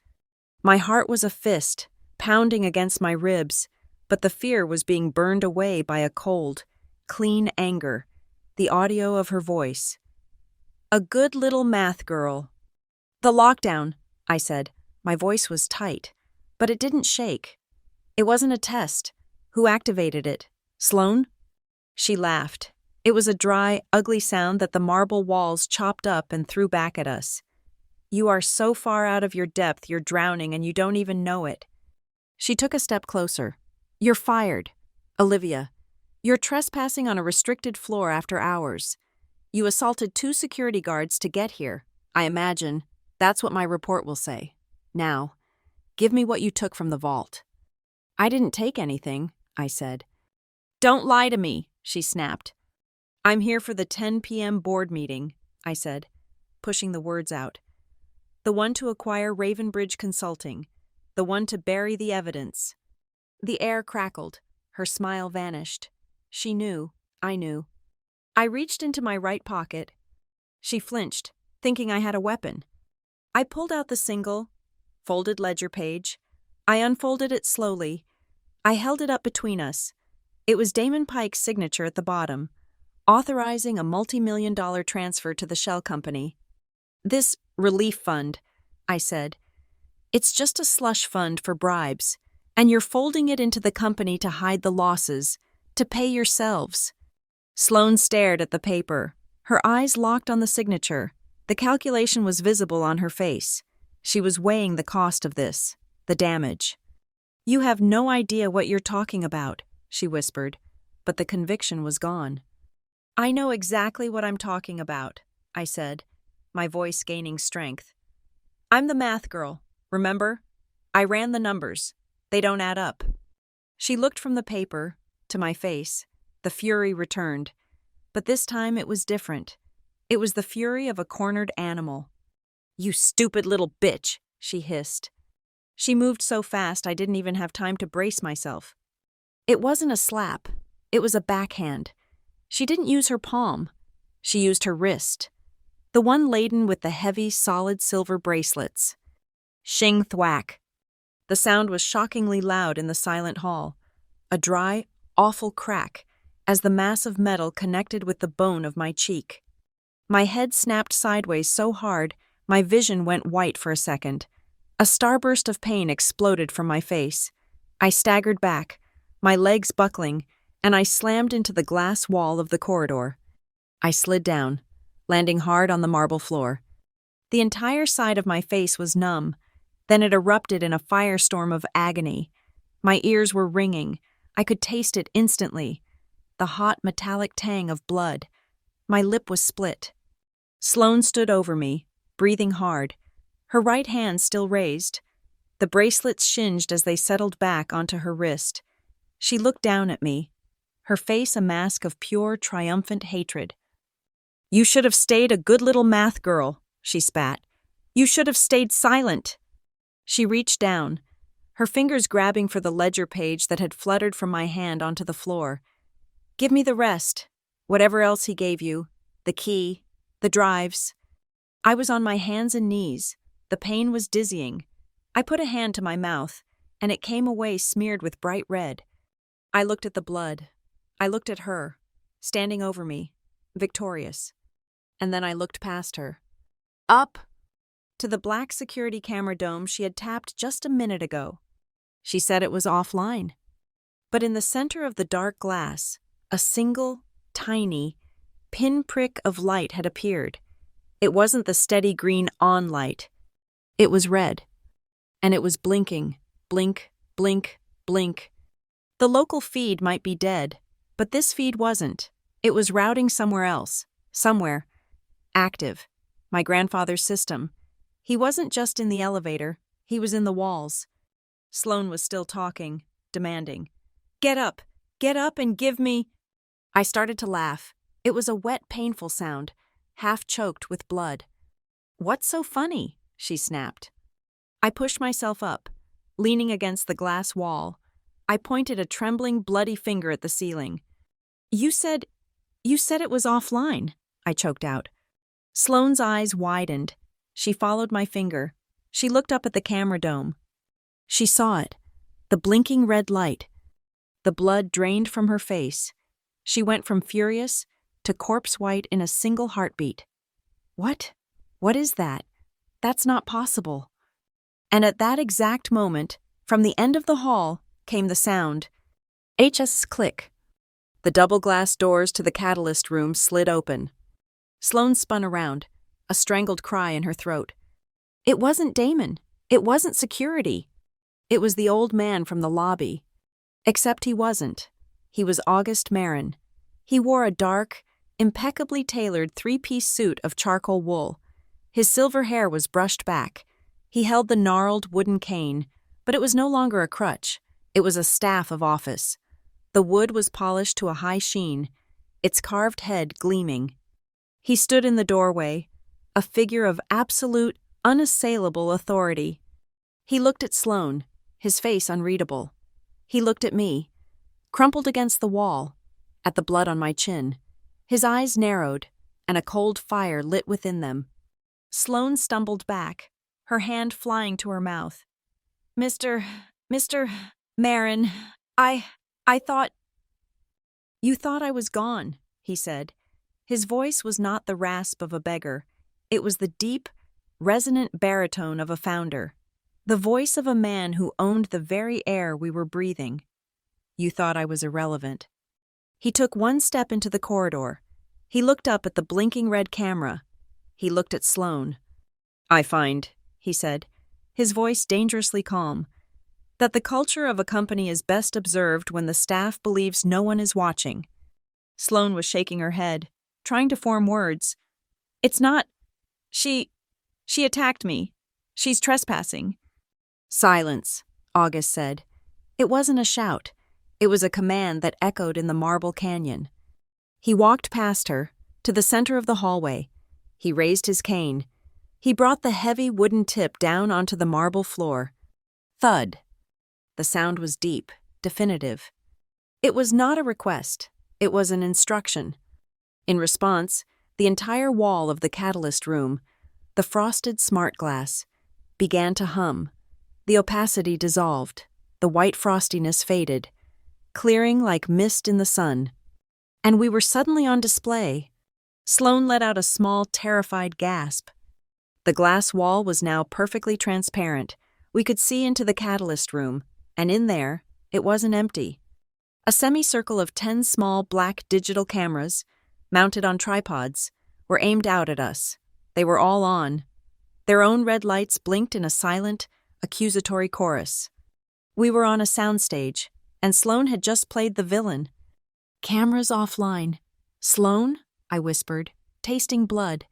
My heart was a fist, pounding against my ribs, but the fear was being burned away by a cold, clean anger, the audio of her voice. A good little math girl. The lockdown, I said. My voice was tight, but it didn't shake. It wasn't a test. Who activated it? Sloan? She laughed. It was a dry, ugly sound that the marble walls chopped up and threw back at us. You are so far out of your depth you're drowning and you don't even know it. She took a step closer. You're fired. Olivia, you're trespassing on a restricted floor after hours. You assaulted 2 security guards to get here. I imagine that's what my report will say. Now, give me what you took from the vault. I didn't take anything, I said. Don't lie to me, she snapped. I'm here for the 10 p.m. board meeting, I said, pushing the words out. The one to acquire Ravenbridge Consulting. The one to bury the evidence. The air crackled. Her smile vanished. She knew. I knew. I reached into my right pocket. She flinched, thinking I had a weapon. I pulled out the single, folded ledger page. I unfolded it slowly. I held it up between us. It was Damon Pike's signature at the bottom, authorizing a multi-million-dollar transfer to the shell company. This relief fund, I said. It's just a slush fund for bribes, and you're folding it into the company to hide the losses, to pay yourselves. Sloan stared at the paper, her eyes locked on the signature. The calculation was visible on her face. She was weighing the cost of this, the damage. You have no idea what you're talking about, she whispered, but the conviction was gone. I know exactly what I'm talking about, I said, my voice gaining strength. I'm the math girl, remember? I ran the numbers. They don't add up. She looked from the paper to my face. The fury returned. But this time it was different. It was the fury of a cornered animal. You stupid little bitch, she hissed. She moved so fast I didn't even have time to brace myself. It wasn't a slap. It was a backhand. She didn't use her palm. She used her wrist. The one laden with the heavy, solid silver bracelets. Shing thwack. The sound was shockingly loud in the silent hall. A dry, awful crack as the mass of metal connected with the bone of my cheek. My head snapped sideways so hard, my vision went white for a second. A starburst of pain exploded from my face. I staggered back, my legs buckling, and I slammed into the glass wall of the corridor. I slid down, landing hard on the marble floor. The entire side of my face was numb. Then it erupted in a firestorm of agony. My ears were ringing. I could taste it instantly. The hot, metallic tang of blood. My lip was split. Sloan stood over me, breathing hard, her right hand still raised. The bracelets shinged as they settled back onto her wrist. She looked down at me, her face a mask of pure, triumphant hatred. You should have stayed a good little math girl, she spat. You should have stayed silent. She reached down, her fingers grabbing for the ledger page that had fluttered from my hand onto the floor. Give me the rest, whatever else he gave you, the key, the drives. I was on my hands and knees. The pain was dizzying. I put a hand to my mouth, and it came away smeared with bright red. I looked at the blood. I looked at her, standing over me, victorious. And then I looked past her. Up! To the black security camera dome she had tapped just a minute ago. She said it was offline. But in the center of the dark glass, a single, tiny, pinprick of light had appeared. It wasn't the steady green on light. It was red. And it was blinking, blink, blink, blink. The local feed might be dead, but this feed wasn't. It was routing somewhere else, somewhere. Active. My grandfather's system. He wasn't just in the elevator, he was in the walls. Sloan was still talking, demanding. Get up and give me... I started to laugh. It was a wet, painful sound, half choked with blood. "What's so funny?" she snapped. I pushed myself up, leaning against the glass wall. I pointed a trembling, bloody finger at the ceiling. You said it was offline," I choked out. Sloane's eyes widened. She followed my finger. She looked up at the camera dome. She saw it, the blinking red light. The blood drained from her face. She went from furious to corpse-white in a single heartbeat. "What? What is that? That's not possible." And at that exact moment, from the end of the hall, came the sound. HS's click. The double glass doors to the catalyst room slid open. Sloane spun around, a strangled cry in her throat. It wasn't Damon. It wasn't security. It was the old man from the lobby. Except he wasn't. He was August Marin. He wore a dark, impeccably tailored three-piece suit of charcoal wool. His silver hair was brushed back. He held the gnarled wooden cane, but it was no longer a crutch. It was a staff of office. The wood was polished to a high sheen, its carved head gleaming. He stood in the doorway, a figure of absolute, unassailable authority. He looked at Sloane, his face unreadable. He looked at me, crumpled against the wall, at the blood on my chin. His eyes narrowed, and a cold fire lit within them. Sloane stumbled back, her hand flying to her mouth. Mr. Marin, I thought—" "You thought I was gone," he said. His voice was not the rasp of a beggar. It was the deep, resonant baritone of a founder, the voice of a man who owned the very air we were breathing. "You thought I was irrelevant." He took one step into the corridor. He looked up at the blinking red camera. He looked at Sloane. "I find," he said, his voice dangerously calm, "that the culture of a company is best observed when the staff believes no one is watching." Sloane was shaking her head, trying to form words. "It's not... She attacked me. She's trespassing." "Silence," August said. It wasn't a shout. It was a command that echoed in the marble canyon. He walked past her, to the center of the hallway. He raised his cane. He brought the heavy wooden tip down onto the marble floor. Thud. The sound was deep, definitive. It was not a request. It was an instruction. In response, the entire wall of the catalyst room, the frosted smart glass, began to hum. The opacity dissolved. The white frostiness faded, clearing like mist in the sun. And we were suddenly on display. Sloane let out a small, terrified gasp. The glass wall was now perfectly transparent. We could see into the catalyst room, and in there, it wasn't empty. A semicircle of 10 small black digital cameras, mounted on tripods, were aimed out at us. They were all on. Their own red lights blinked in a silent, accusatory chorus. We were on a soundstage, and Sloane had just played the villain. "Cameras offline." "Sloane?" I whispered, tasting blood.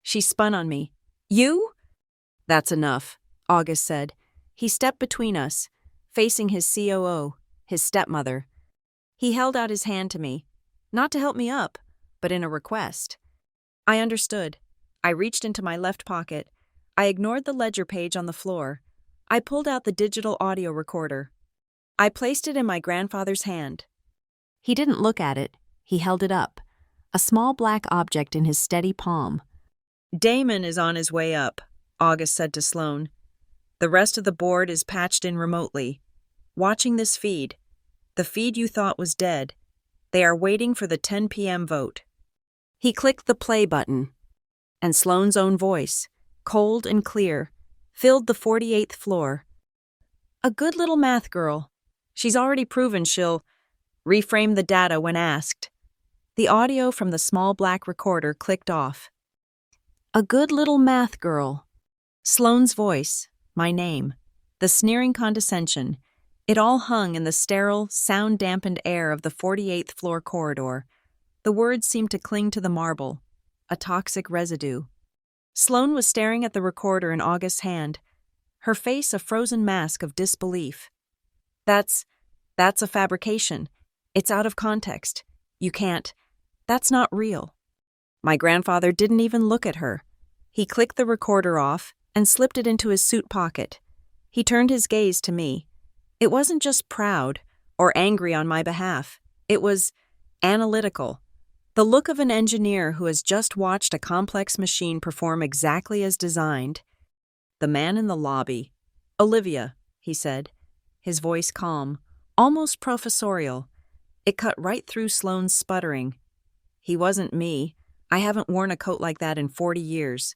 She spun on me. "You?" "That's enough," August said. He stepped between us, facing his COO, his stepmother. He held out his hand to me, not to help me up, but in a request. I understood. I reached into my left pocket. I ignored the ledger page on the floor. I pulled out the digital audio recorder. I placed it in my grandfather's hand. He didn't look at it. He held it up, a small black object in his steady palm. "Damon is on his way up," August said to Sloane. "The rest of the board is patched in remotely, watching this feed, the feed you thought was dead. They are waiting for the 10 p.m. vote." He clicked the play button, and Sloane's own voice, cold and clear, filled the 48th floor. "A good little math girl. She's already proven she'll reframe the data when asked." The audio from the small black recorder clicked off. "A good little math girl." Sloane's voice, my name, the sneering condescension, it all hung in the sterile, sound-dampened air of the 48th floor corridor. The words seemed to cling to the marble, a toxic residue. Sloane was staring at the recorder in August's hand, her face a frozen mask of disbelief. That's a fabrication. It's out of context. You can't. That's not real. My grandfather didn't even look at her. He clicked the recorder off and slipped it into his suit pocket. He turned his gaze to me. It wasn't just proud or angry on my behalf. It was analytical. The look of an engineer who has just watched a complex machine perform exactly as designed. The man in the lobby. "Olivia," he said, his voice calm, almost professorial. It cut right through Sloane's sputtering. He wasn't me. I haven't worn a coat like that in 40 years.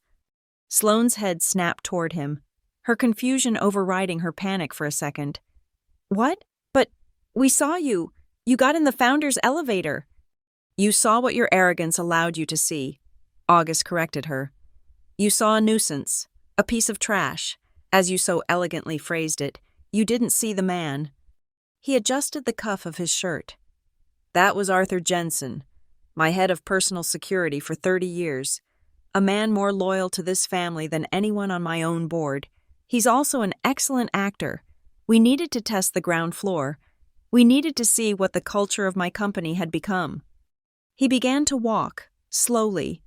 Sloane's head snapped toward him, her confusion overriding her panic for a second. "What? But we saw you. You got in the founder's elevator." "You saw what your arrogance allowed you to see," August corrected her. "You saw a nuisance, a piece of trash, as you so elegantly phrased it. You didn't see the man." He adjusted the cuff of his shirt. "That was Arthur Jensen, my head of personal security for 30 years. A man more loyal to this family than anyone on my own board. He's also an excellent actor. We needed to test the ground floor. We needed to see what the culture of my company had become." He began to walk, slowly,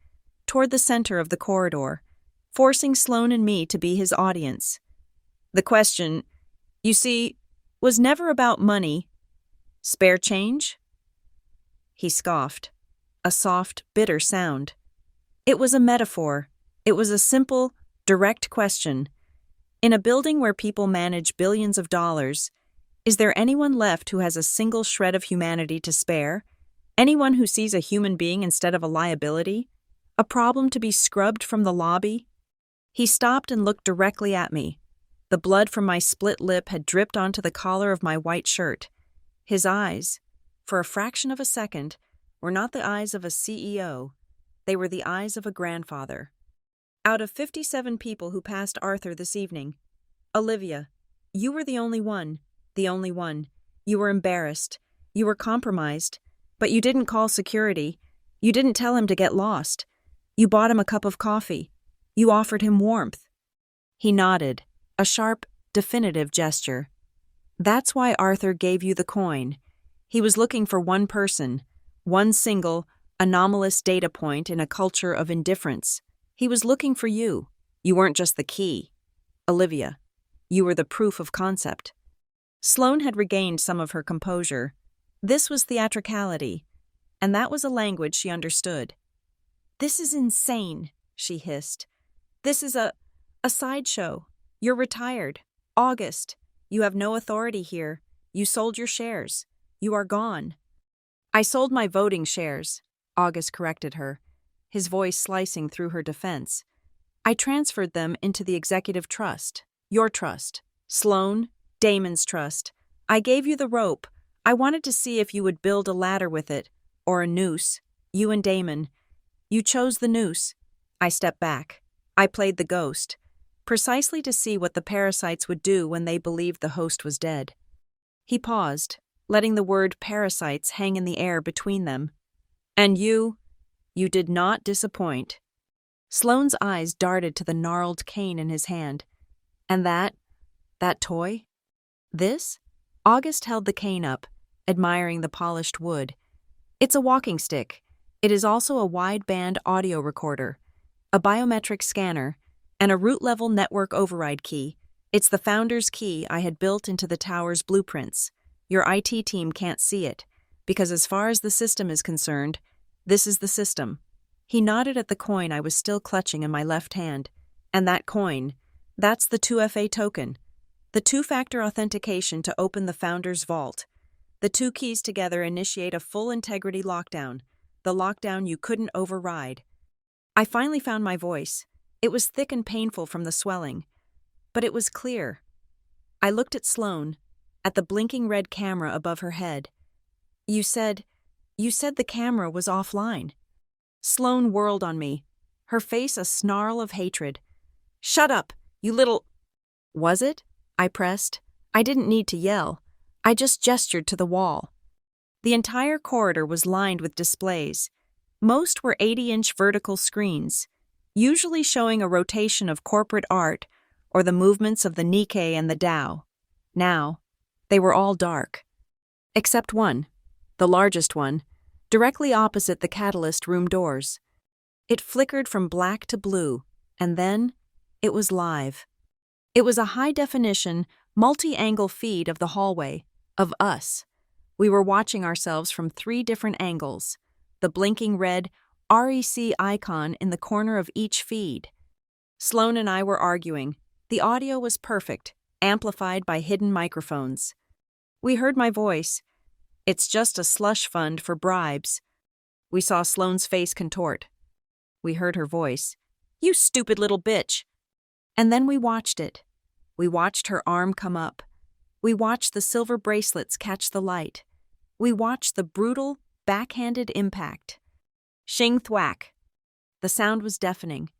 toward the center of the corridor, forcing Sloane and me to be his audience. "The question, you see, was never about money. Spare change?" He scoffed, a soft, bitter sound. It was a metaphor. It was a simple, direct question. In a building where people manage billions of dollars, is there anyone left who has a single shred of humanity to spare? Anyone who sees a human being instead of a liability? A problem to be scrubbed from the lobby? He stopped and looked directly at me. The blood from my split lip had dripped onto the collar of my white shirt. His eyes, for a fraction of a second, were not the eyes of a CEO. They were the eyes of a grandfather. "Out of 57 people who passed Arthur this evening, Olivia, you were the only one. The only one. You were embarrassed. You were compromised. But you didn't call security. You didn't tell him to get lost. You bought him a cup of coffee. You offered him warmth." He nodded, a sharp, definitive gesture. "That's why Arthur gave you the coin. He was looking for one person, one single, anomalous data point in a culture of indifference. He was looking for you. You weren't just the key. Olivia, you were the proof of concept." Sloane had regained some of her composure. This was theatricality, and that was a language she understood. "This is insane," she hissed. "This is a sideshow. You're retired. August, you have no authority here. You sold your shares. You are gone." "I sold my voting shares," August corrected her, his voice slicing through her defense. "I transferred them into the executive trust, your trust, Sloane, Damon's trust. I gave you the rope. I wanted to see if you would build a ladder with it, or a noose, you and Damon. You chose the noose. I stepped back. I played the ghost, precisely to see what the parasites would do when they believed the host was dead." He paused, letting the word parasites hang in the air between them. "And you did not disappoint." Sloane's eyes darted to the gnarled cane in his hand. "And that toy?" "This?" August held the cane up, admiring the polished wood. "It's a walking stick. It is also a wideband audio recorder, a biometric scanner, and a root-level network override key. It's the founder's key I had built into the tower's blueprints. Your IT team can't see it, because as far as the system is concerned, this is the system." He nodded at the coin I was still clutching in my left hand. "And that coin, that's the 2FA token. The two-factor authentication to open the founder's vault. The two keys together initiate a full integrity lockdown, the lockdown you couldn't override." I finally found my voice. It was thick and painful from the swelling, but it was clear. I looked at Sloane, at the blinking red camera above her head. You said the camera was offline." Sloane whirled on me, her face a snarl of hatred. "Shut up, you little—" "Was it?" I pressed. I didn't need to yell. I just gestured to the wall. The entire corridor was lined with displays. Most were 80-inch vertical screens, usually showing a rotation of corporate art or the movements of the Nikkei and the Tao. Now, they were all dark. Except one, the largest one, directly opposite the catalyst room doors. It flickered from black to blue, and then it was live. It was a high-definition, multi-angle feed of the hallway, of us. We were watching ourselves from 3 different angles, the blinking red REC icon in the corner of each feed. Sloane and I were arguing. The audio was perfect, amplified by hidden microphones. We heard my voice. "It's just a slush fund for bribes." We saw Sloane's face contort. We heard her voice. "You stupid little bitch." And then we watched it. We watched her arm come up. We watched the silver bracelets catch the light. We watched the brutal, backhanded impact. Shing thwack. The sound was deafening,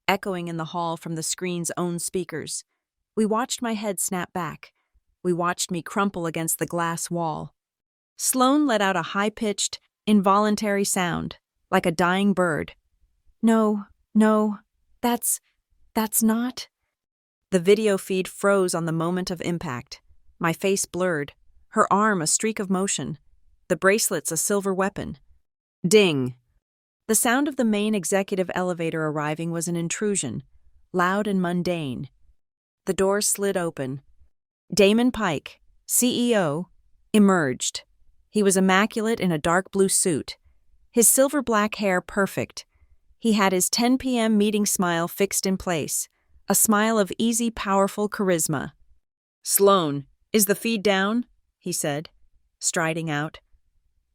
echoing in the hall from the screen's own speakers. We watched my head snap back. We watched me crumple against the glass wall. Sloane let out a high-pitched, involuntary sound, like a dying bird. No, that's not. The video feed froze on the moment of impact. My face blurred, her arm a streak of motion, the bracelets a silver weapon. Ding! The sound of the main executive elevator arriving was an intrusion, loud and mundane. The doors slid open. Damon Pike, CEO, emerged. He was immaculate in a dark blue suit, his silver black hair perfect. He had his 10 p.m. meeting smile fixed in place, a smile of easy, powerful charisma. "Sloane, is the feed down?" he said, striding out.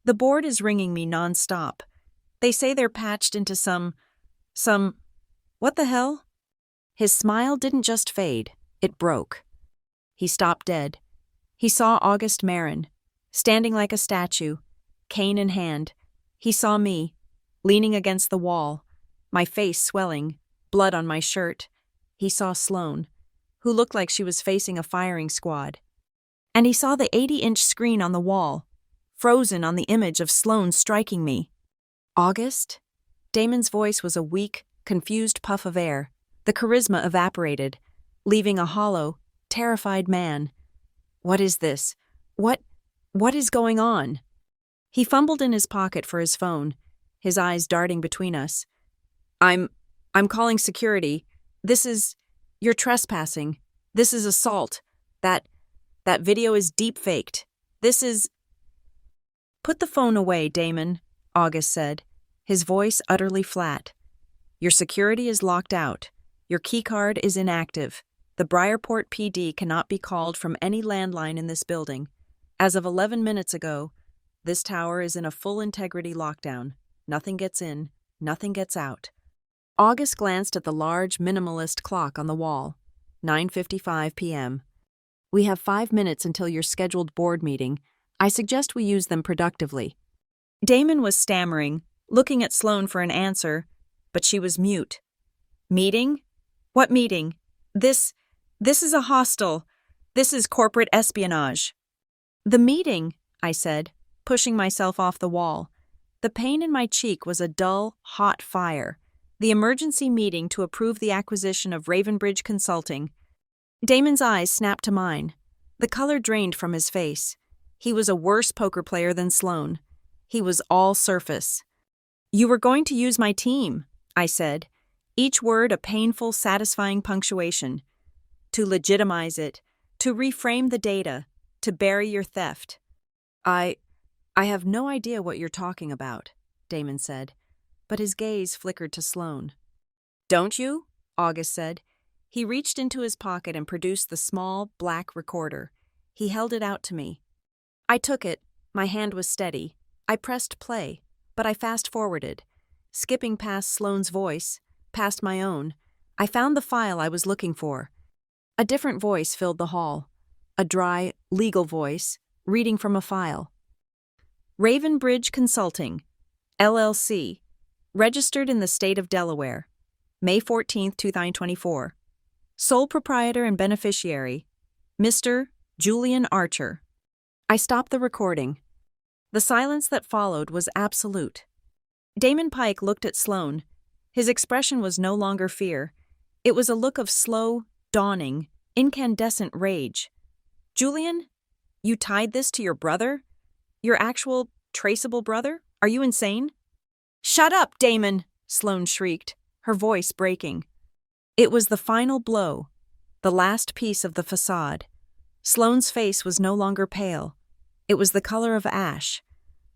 "The board is ringing me non-stop. They say they're patched into some, what the hell?" His smile didn't just fade, it broke. He stopped dead. He saw August Marin, standing like a statue, cane in hand. He saw me, leaning against the wall, my face swelling, blood on my shirt. He saw Sloane, who looked like she was facing a firing squad. And he saw the 80-inch screen on the wall, frozen on the image of Sloane striking me. "August?" Damon's voice was a weak, confused puff of air. The charisma evaporated, leaving a hollow, terrified man. "What is this? What is going on?" He fumbled in his pocket for his phone, his eyes darting between us. I'm calling security. You're trespassing. This is assault. That video is deep-faked. Put the phone away, Damon," August said, his voice utterly flat. "Your security is locked out. Your keycard is inactive. The Briarport PD cannot be called from any landline in this building. As of 11 minutes ago, this tower is in a full integrity lockdown. Nothing gets in, nothing gets out." August glanced at the large, minimalist clock on the wall. 9:55 p.m. "We have 5 minutes until your scheduled board meeting. I suggest we use them productively." Damon was stammering, looking at Sloane for an answer, but she was mute. "Meeting? What meeting? This is a hostile. This is corporate espionage." "The meeting," I said, pushing myself off the wall. The pain in my cheek was a dull, hot fire. The emergency meeting to approve the acquisition of Ravenbridge Consulting. Damon's eyes snapped to mine. The color drained from his face. He was a worse poker player than Sloane. He was all surface. "You were going to use my team," I said, each word a painful, satisfying punctuation. "To legitimize it, to reframe the data, to bury your theft." I have no idea what you're talking about," Damon said, but his gaze flickered to Sloane. "Don't you?" August said. He reached into his pocket and produced the small, black recorder. He held it out to me. I took it. My hand was steady. I pressed play, but I fast-forwarded. Skipping past Sloane's voice, past my own, I found the file I was looking for. A different voice filled the hall. A dry, legal voice, reading from a file. Ravenbridge Consulting, LLC, registered in the state of Delaware, May 14, 2024. Sole proprietor and beneficiary, Mr. Julian Archer. I stopped the recording. The silence that followed was absolute. Damon Pike looked at Sloane. His expression was no longer fear. It was a look of slow, dawning, incandescent rage. "Julian, you tied this to your brother? Your actual, traceable brother?" Are you insane? Shut up, Damon, Sloane shrieked, her voice breaking. It was the final blow, the last piece of the facade. Sloane's face was no longer pale. It was the color of ash.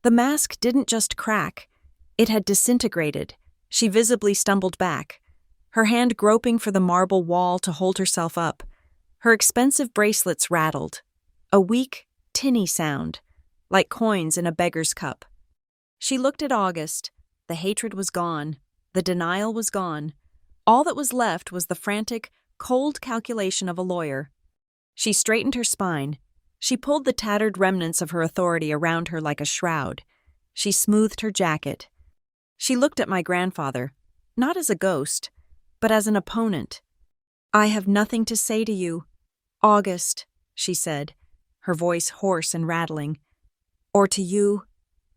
The mask didn't just crack. It had disintegrated. She visibly stumbled back, her hand groping for the marble wall to hold herself up. Her expensive bracelets rattled. A weak, tinny sound, like coins in a beggar's cup. She looked at August. The hatred was gone. The denial was gone. All that was left was the frantic, cold calculation of a lawyer. She straightened her spine. She pulled the tattered remnants of her authority around her like a shroud. She smoothed her jacket. She looked at my grandfather, not as a ghost, but as an opponent. "I have nothing to say to you, August," she said, her voice hoarse and rattling. "Or to you,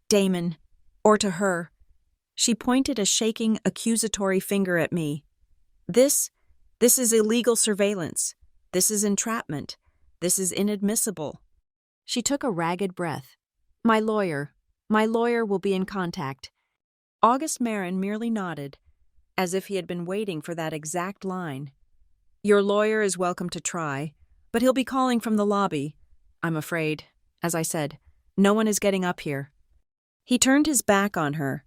Damon, or to her." She pointed a shaking, accusatory finger at me. This is illegal surveillance. This is entrapment. This is inadmissible." She took a ragged breath. My lawyer will be in contact." August Marin merely nodded, as if he had been waiting for that exact line. "Your lawyer is welcome to try, but he'll be calling from the lobby. I'm afraid, as I said, no one is getting up here." He turned his back on her.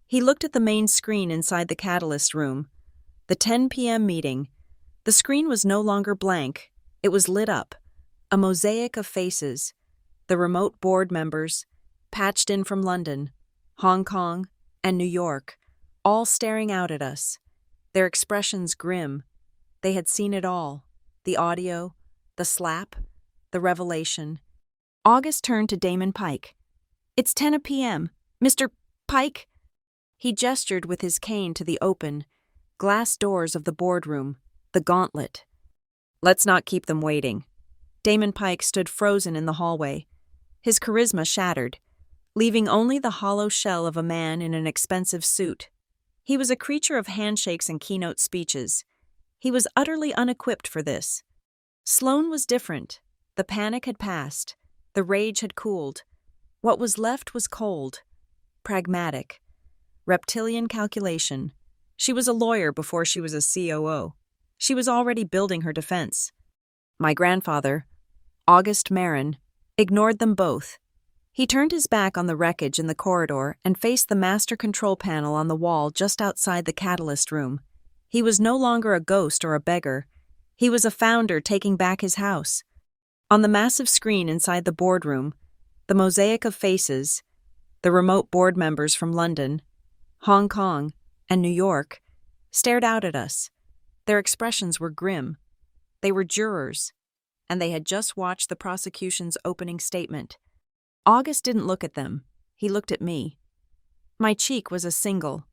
He looked at the main screen inside the catalyst room. The 10 p.m. meeting. The screen was no longer blank. It was lit up. A mosaic of faces. The remote board members, patched in from London, Hong Kong, and New York, all staring out at us. Their expressions grim. They had seen it all. The audio, the slap, the revelation. August turned to Damon Pike. "It's 10 p.m. Mr. Pike?" He gestured with his cane to the open, glass doors of the boardroom, the gauntlet. "Let's not keep them waiting." Damon Pike stood frozen in the hallway, his charisma shattered, leaving only the hollow shell of a man in an expensive suit. He was a creature of handshakes and keynote speeches. He was utterly unequipped for this. Sloane was different. The panic had passed. The rage had cooled. What was left was cold, pragmatic, reptilian calculation. She was a lawyer before she was a COO. She was already building her defense. My grandfather, August Marin, ignored them both. He turned his back on the wreckage in the corridor and faced the master control panel on the wall just outside the catalyst room. He was no longer a ghost or a beggar. He was a founder taking back his house. On the massive screen inside the boardroom, the mosaic of faces, the remote board members from London, Hong Kong, and New York, stared out at us. Their expressions were grim. They were jurors, and they had just watched the prosecution's opening statement. August didn't look at them. He looked at me. My cheek was a single,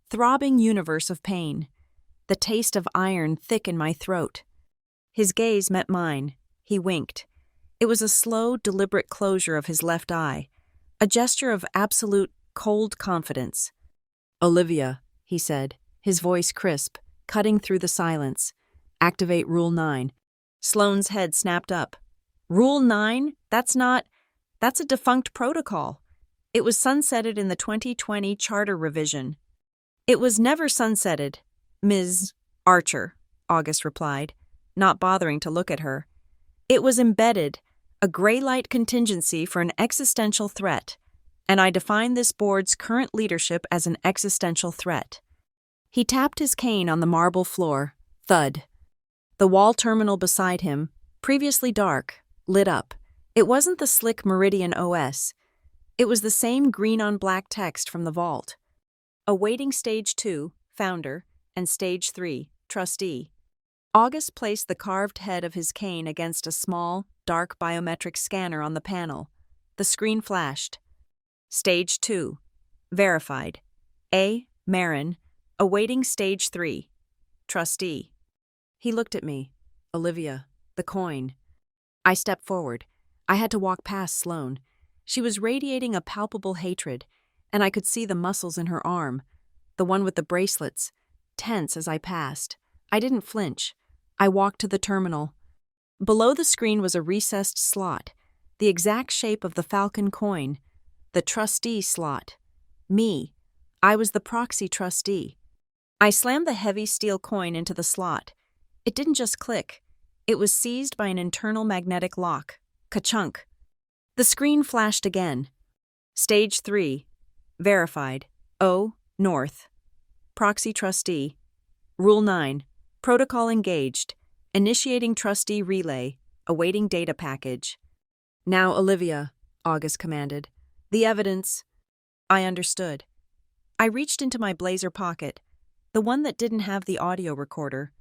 throbbing universe of pain, the taste of iron thick in my throat. His gaze met mine. He winked. It was a slow, deliberate closure of his left eye, a gesture of absolute, cold confidence. "Olivia," he said, his voice crisp, cutting through the silence. "Activate Rule 9. Sloane's head snapped up. "Rule 9? That's a defunct protocol. It was sunsetted in the 2020 charter revision." "It was never sunsetted, Ms. Archer," August replied, not bothering to look at her. "It was embedded, a gray light contingency for an existential threat, and I define this board's current leadership as an existential threat." He tapped his cane on the marble floor. Thud. The wall terminal beside him, previously dark, lit up. It wasn't the slick Meridian OS. It was the same green-on-black text from the vault. Awaiting Stage 2, Founder, and Stage 3, Trustee. August placed the carved head of his cane against a small, dark biometric scanner on the panel. The screen flashed. Stage 2. Verified. A. Marin. Awaiting Stage 3. Trustee. He looked at me. "Olivia, the coin." I stepped forward. I had to walk past Sloane. She was radiating a palpable hatred, and I could see the muscles in her arm, the one with the bracelets, tense as I passed. I didn't flinch. I walked to the terminal. Below the screen was a recessed slot, the exact shape of the falcon coin, the trustee slot. Me. I was the proxy trustee. I slammed the heavy steel coin into the slot. It didn't just click. It was seized by an internal magnetic lock. Ka-chunk. The screen flashed again. Stage 3. Verified. O. North. Proxy trustee. Rule 9. Protocol engaged. Initiating trustee relay. Awaiting data package. Now, Olivia, August commanded. The evidence. I understood. I reached into my blazer pocket, the one that didn't have the audio recorder.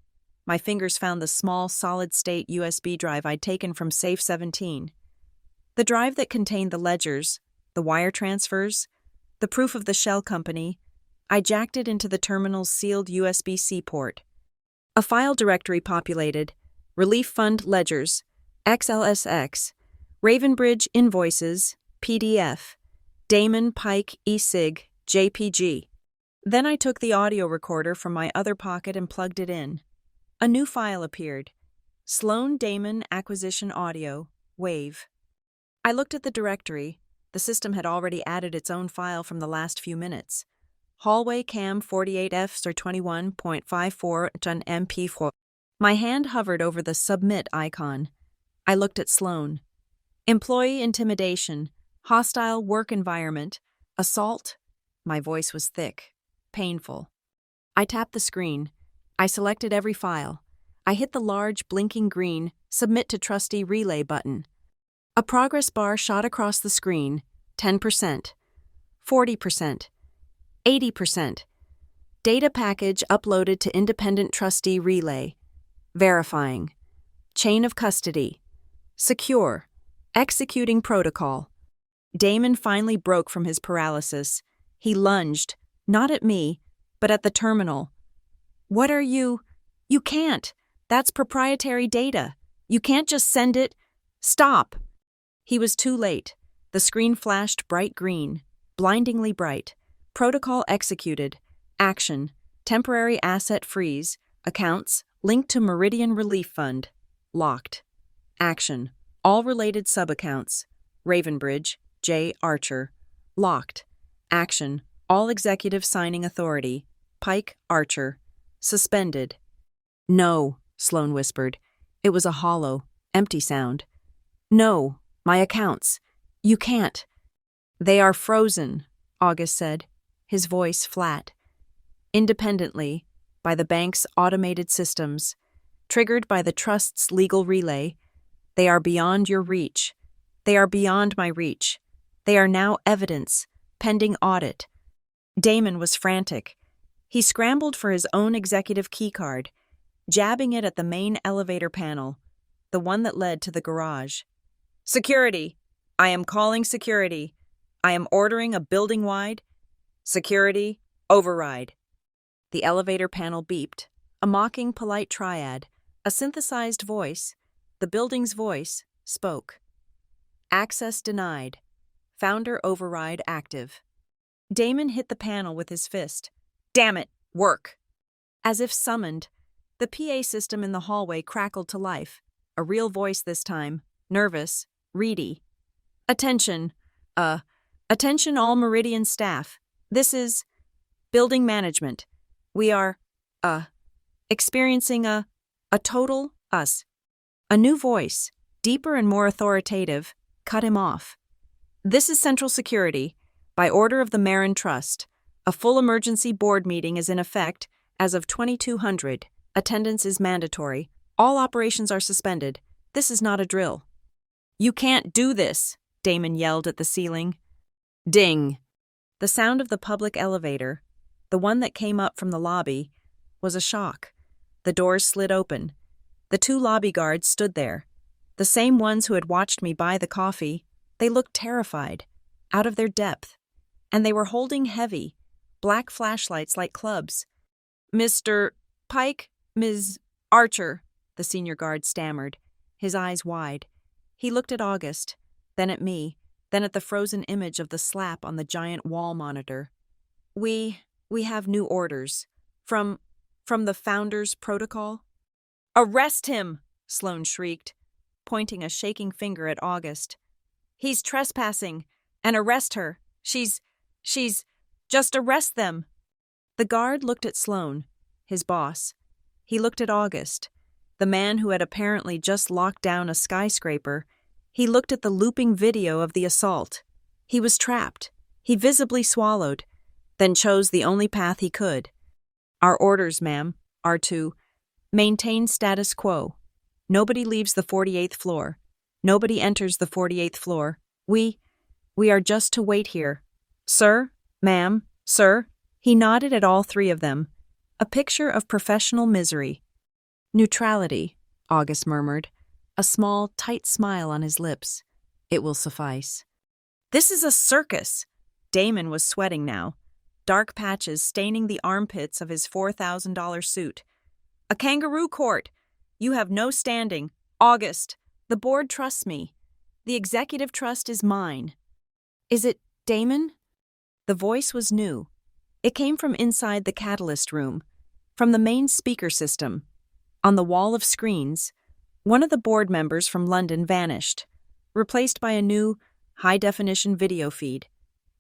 My fingers found the small, solid-state USB drive I'd taken from Safe 17. The drive that contained the ledgers, the wire transfers, the proof of the shell company. I jacked it into the terminal's sealed USB-C port. A file directory populated: Relief Fund Ledgers, XLSX, Ravenbridge Invoices, PDF, Damon Pike eSig, JPG. Then I took the audio recorder from my other pocket and plugged it in. A new file appeared. Sloan Damon Acquisition Audio, WAVE. I looked at the directory. The system had already added its own file from the last few minutes. Hallway Cam 48F/21.54 MP4. My hand hovered over the submit icon. I looked at Sloan. Employee intimidation, hostile work environment, assault. My voice was thick, painful. I tapped the screen. I selected every file. I hit the large, blinking green Submit to Trustee Relay button. A progress bar shot across the screen: 10%, 40%, 80%. Data package uploaded to Independent Trustee Relay. Verifying. Chain of custody. Secure. Executing protocol. Damon finally broke from his paralysis. He lunged, not at me, but at the terminal. What are you? You can't. That's proprietary data. You can't just send it. Stop. He was too late. The screen flashed bright green, blindingly bright. Protocol executed. Action. Temporary asset freeze. Accounts linked to Meridian Relief Fund. Locked. Action. All related subaccounts. Ravenbridge, J. Archer. Locked. Action. All executive signing authority. Pike, Archer. Suspended. No, Sloan whispered. It was a hollow, empty sound. No, my accounts. You can't. They are frozen, August said, his voice flat. Independently, by the bank's automated systems, triggered by the trust's legal relay, they are beyond your reach. They are beyond my reach. They are now evidence, pending audit. Damon was frantic. He scrambled for his own executive keycard, jabbing it at the main elevator panel, the one that led to the garage. Security! I am calling security. I am ordering a building-wide. Security, override. The elevator panel beeped, a mocking, polite triad, a synthesized voice, the building's voice, spoke. Access denied. Founder override active. Damon hit the panel with his fist. Damn it, work! As if summoned, the PA system in the hallway crackled to life, a real voice this time, nervous, reedy. Attention, attention all Meridian staff. This is building management. We are, experiencing a total us. A new voice, deeper and more authoritative, cut him off. This is Central Security. By order of the Marin Trust, a full emergency board meeting is in effect as of 2200. Attendance is mandatory. All operations are suspended. This is not a drill. You can't do this, Damon yelled at the ceiling. Ding. The sound of the public elevator, the one that came up from the lobby, was a shock. The doors slid open. The two lobby guards stood there, the same ones who had watched me buy the coffee. They looked terrified, out of their depth, and they were holding heavy, black flashlights like clubs. Mr. Pike, Ms. Archer, the senior guard stammered, his eyes wide. He looked at August, then at me, then at the frozen image of the slap on the giant wall monitor. We have new orders. From the Founder's Protocol? Arrest him! Sloan shrieked, pointing a shaking finger at August. He's trespassing, and arrest her. She's Just arrest them. The guard looked at Sloan, his boss. He looked at August, the man who had apparently just locked down a skyscraper. He looked at the looping video of the assault. He was trapped. He visibly swallowed, then chose the only path he could. Our orders, ma'am, are to maintain status quo. Nobody leaves the 48th floor. Nobody enters the 48th floor. We are just to wait here. Sir, ma'am, sir. He nodded at all three of them. A picture of professional misery. Neutrality, August murmured, a small, tight smile on his lips. It will suffice. This is a circus. Damon was sweating now, dark patches staining the armpits of his $4,000 suit. A kangaroo court. You have no standing. August, the board trusts me. The executive trust is mine. Is it Damon? The voice was new. It came from inside the catalyst room, from the main speaker system. On the wall of screens, one of the board members from London vanished, replaced by a new, high-definition video feed.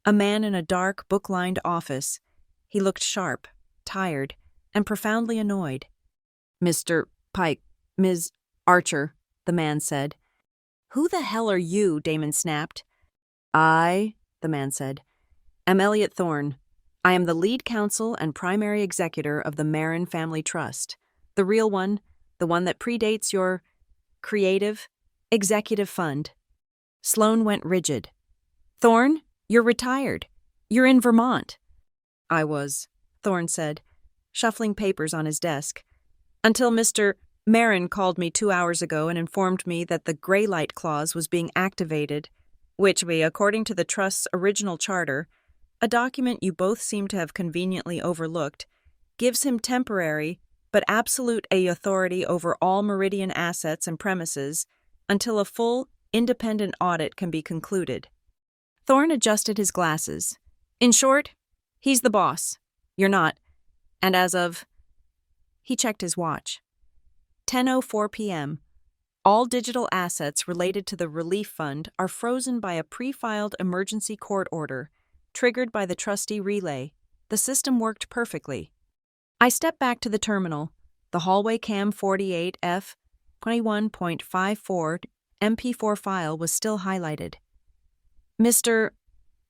A man in a dark, book-lined office. He looked sharp, tired, and profoundly annoyed. Mr. Pike, Ms. Archer, the man said. Who the hell are you? Damon snapped. I, the man said, am Elliot Thorne. I am the lead counsel and primary executor of the Marin Family Trust. The real one, the one that predates your creative, executive fund. Sloan went rigid. Thorne, you're retired. You're in Vermont. I was, Thorne said, shuffling papers on his desk. Until Mr. Marin called me 2 hours ago and informed me that the gray light clause was being activated, which we, according to the Trust's original charter, a document you both seem to have conveniently overlooked, gives him temporary but absolute authority over all Meridian assets and premises until a full, independent audit can be concluded. Thorne adjusted his glasses. In short, he's the boss. You're not. And as of... He checked his watch. 10:04 p.m. All digital assets related to the relief fund are frozen by a pre-filed emergency court order, triggered by the trustee relay. The system worked perfectly. I stepped back to the terminal. The hallway cam 48F 21.54 MP4 file was still highlighted. Mr.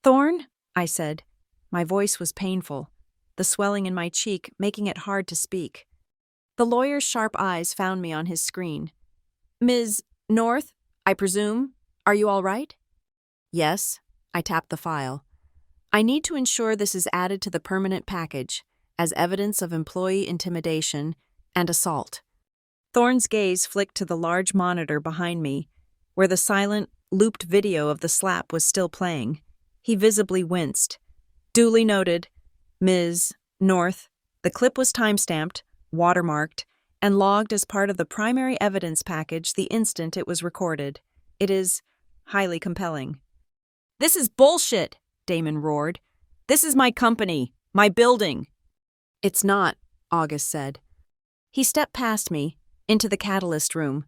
Thorne? I said. My voice was painful, the swelling in my cheek making it hard to speak. The lawyer's sharp eyes found me on his screen. Ms. North, I presume, are you all right? Yes, I tapped the file. I need to ensure this is added to the permanent package as evidence of employee intimidation and assault. Thorne's gaze flicked to the large monitor behind me, where the silent, looped video of the slap was still playing. He visibly winced. Duly noted, Ms. North. The clip was timestamped, watermarked, and logged as part of the primary evidence package the instant it was recorded. It is highly compelling. This is bullshit, Damon roared. This is my company, my building. It's not, August said. He stepped past me, into the catalyst room.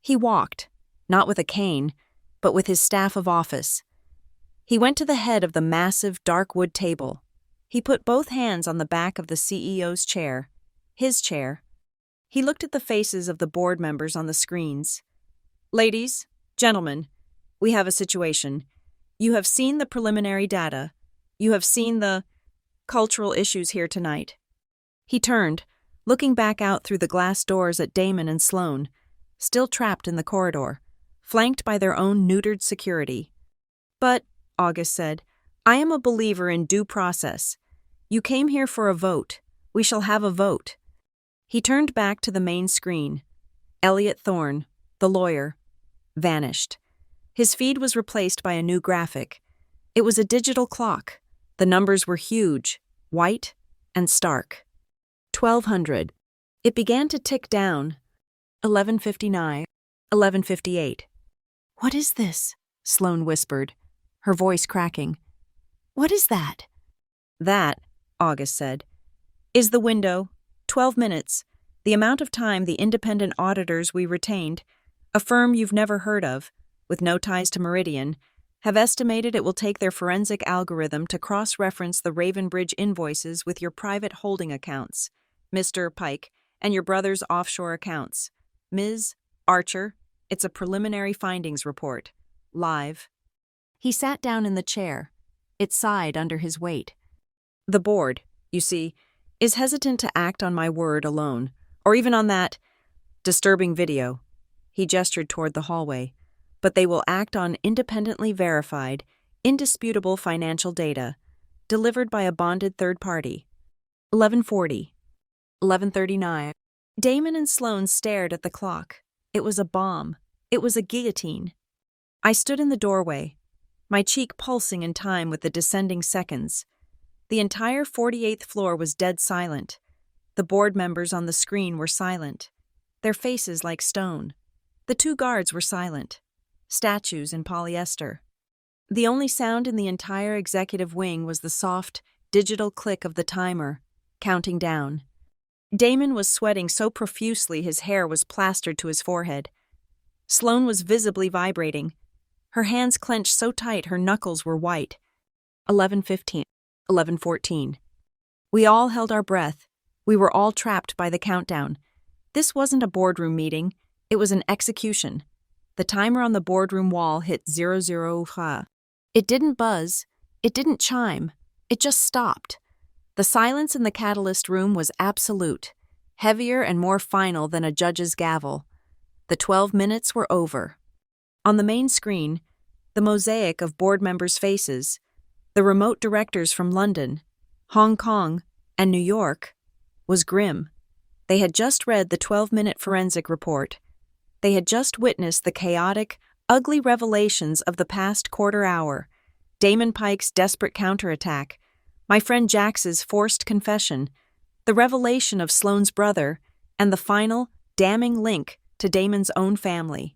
He walked, not with a cane, but with his staff of office. He went to the head of the massive dark wood table. He put both hands on the back of the CEO's chair, his chair. He looked at the faces of the board members on the screens. Ladies, gentlemen, we have a situation. You have seen the preliminary data. You have seen the cultural issues here tonight. He turned, looking back out through the glass doors at Damon and Sloan, still trapped in the corridor, flanked by their own neutered security. But, August said, I am a believer in due process. You came here for a vote. We shall have a vote. He turned back to the main screen. Elliot Thorne, the lawyer, vanished. His feed was replaced by a new graphic. It was a digital clock. The numbers were huge, white, and stark. 1200. It began to tick down. 11:59, 11:58. What is this? Sloan whispered, her voice cracking. What is that? That, August said, is the window. 12 minutes. The amount of time the independent auditors we retained, a firm you've never heard of, with no ties to Meridian, have estimated it will take their forensic algorithm to cross-reference the Ravenbridge invoices with your private holding accounts, Mr. Pike, and your brother's offshore accounts. Ms. Archer, it's a preliminary findings report. Live. He sat down in the chair. It sighed under his weight. The board, you see, is hesitant to act on my word alone, or even on that disturbing video. He gestured toward the hallway. But they will act on independently verified, indisputable financial data, delivered by a bonded third party. 11:40. 11:39. Damon and Sloane stared at the clock. It was a bomb. It was a guillotine. I stood in the doorway, my cheek pulsing in time with the descending seconds. The entire 48th floor was dead silent. The board members on the screen were silent, their faces like stone. The two guards were silent. Statues in polyester. The only sound in the entire executive wing was the soft, digital click of the timer, counting down. Damon was sweating so profusely his hair was plastered to his forehead. Sloane was visibly vibrating. Her hands clenched so tight her knuckles were white. 11:15. 11:14. We all held our breath. We were all trapped by the countdown. This wasn't a boardroom meeting. It was an execution. The timer on the boardroom wall hit 00. It didn't buzz. It didn't chime. It just stopped. The silence in the catalyst room was absolute, heavier and more final than a judge's gavel. The 12 minutes were over. On the main screen, the mosaic of board members' faces, the remote directors from London, Hong Kong, and New York, was grim. They had just read the 12-minute forensic report. They had just witnessed the chaotic, ugly revelations of the past quarter hour, Damon Pike's desperate counterattack, my friend Jax's forced confession, the revelation of Sloane's brother, and the final, damning link to Damon's own family.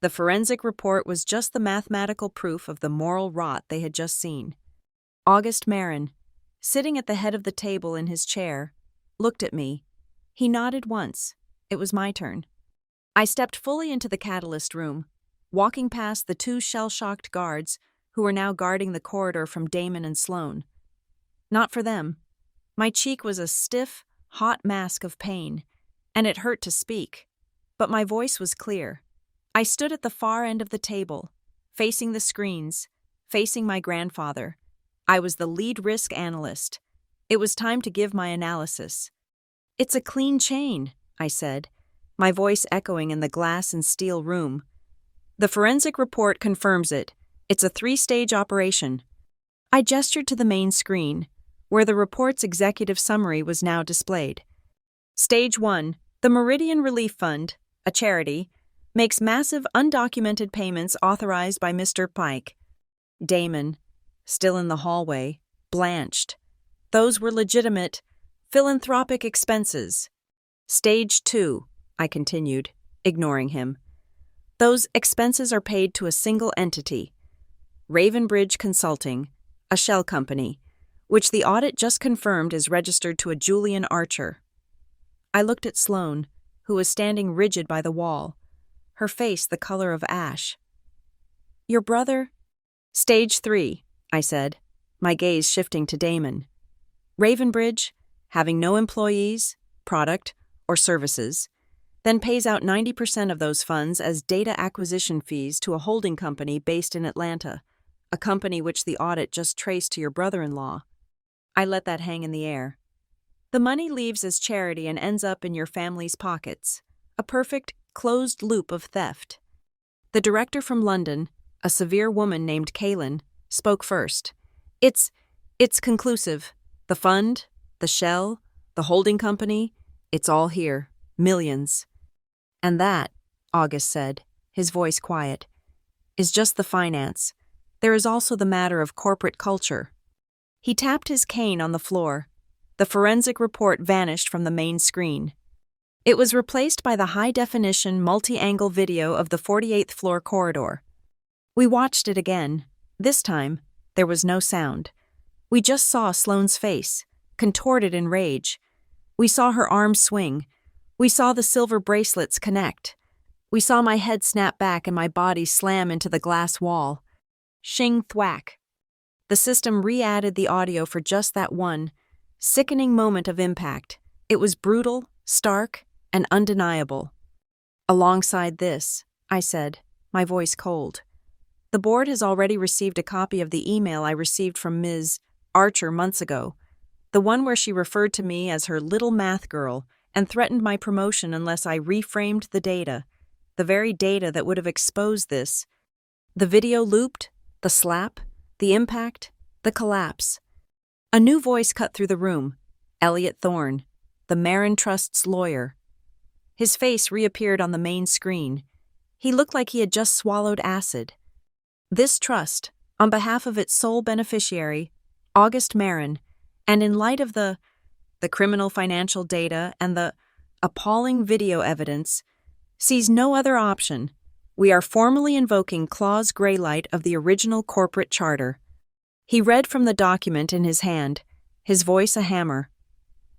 The forensic report was just the mathematical proof of the moral rot they had just seen. August Marin, sitting at the head of the table in his chair, looked at me. He nodded once. It was my turn. I stepped fully into the catalyst room, walking past the two shell-shocked guards who were now guarding the corridor from Damon and Sloane. Not for them. My cheek was a stiff, hot mask of pain, and it hurt to speak. But my voice was clear. I stood at the far end of the table, facing the screens, facing my grandfather. I was the lead risk analyst. It was time to give my analysis. "It's a clean chain," I said, my voice echoing in the glass and steel room. "The forensic report confirms it. It's a 3-stage operation." I gestured to the main screen, where the report's executive summary was now displayed. Stage 1, the Meridian Relief Fund, a charity, makes massive undocumented payments authorized by Mr. Pike. Damon, still in the hallway, blanched. Those were legitimate, philanthropic expenses. Stage 2, I continued, ignoring him. Those expenses are paid to a single entity, Ravenbridge Consulting, a shell company, which the audit just confirmed is registered to a Julian Archer. I looked at Sloane, who was standing rigid by the wall, her face the color of ash. "Your brother?" "Stage 3, I said, my gaze shifting to Damon. "Ravenbridge, having no employees, product, or services, then pays out 90% of those funds as data acquisition fees to a holding company based in Atlanta, a company which the audit just traced to your brother-in-law." I let that hang in the air. "The money leaves as charity and ends up in your family's pockets, a perfect, closed loop of theft." The director from London, a severe woman named Kaylin, spoke first. It's conclusive. The fund, the shell, the holding company, it's all here. Millions." "And that," August said, his voice quiet, "is just the finance. There is also the matter of corporate culture." He tapped his cane on the floor. The forensic report vanished from the main screen. It was replaced by the high-definition, multi-angle video of the 48th floor corridor. We watched it again. This time, there was no sound. We just saw Sloane's face, contorted in rage. We saw her arms swing. We saw the silver bracelets connect. We saw my head snap back and my body slam into the glass wall. Shing thwack. The system re-added the audio for just that one sickening moment of impact. It was brutal, stark, and undeniable. Alongside this, I said, my voice cold. The board has already received a copy of the email I received from Ms. Archer months ago, the one where she referred to me as her little math girl and threatened my promotion unless I reframed the data, the very data that would have exposed this. The video looped, the slap, the impact, the collapse. A new voice cut through the room, Elliot Thorne, the Marin Trust's lawyer. His face reappeared on the main screen. He looked like he had just swallowed acid. This trust, on behalf of its sole beneficiary, August Marin, and in light of the criminal financial data and the appalling video evidence, sees no other option. We are formally invoking Clause Greylight of the original corporate charter. He read from the document in his hand, his voice a hammer.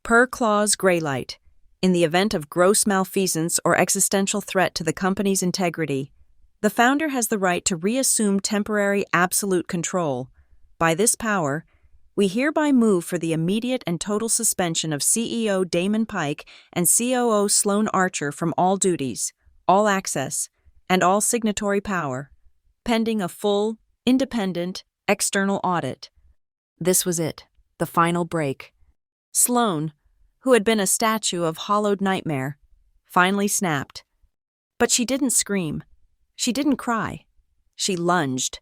Per Clause Greylight, in the event of gross malfeasance or existential threat to the company's integrity, the founder has the right to reassume temporary absolute control. By this power, we hereby move for the immediate and total suspension of CEO Damon Pike and COO Sloan Archer from all duties, all access, and all signatory power, pending a full, independent, external audit. This was it, the final break. Sloan, who had been a statue of hollowed nightmare, finally snapped. But she didn't scream. She didn't cry. She lunged.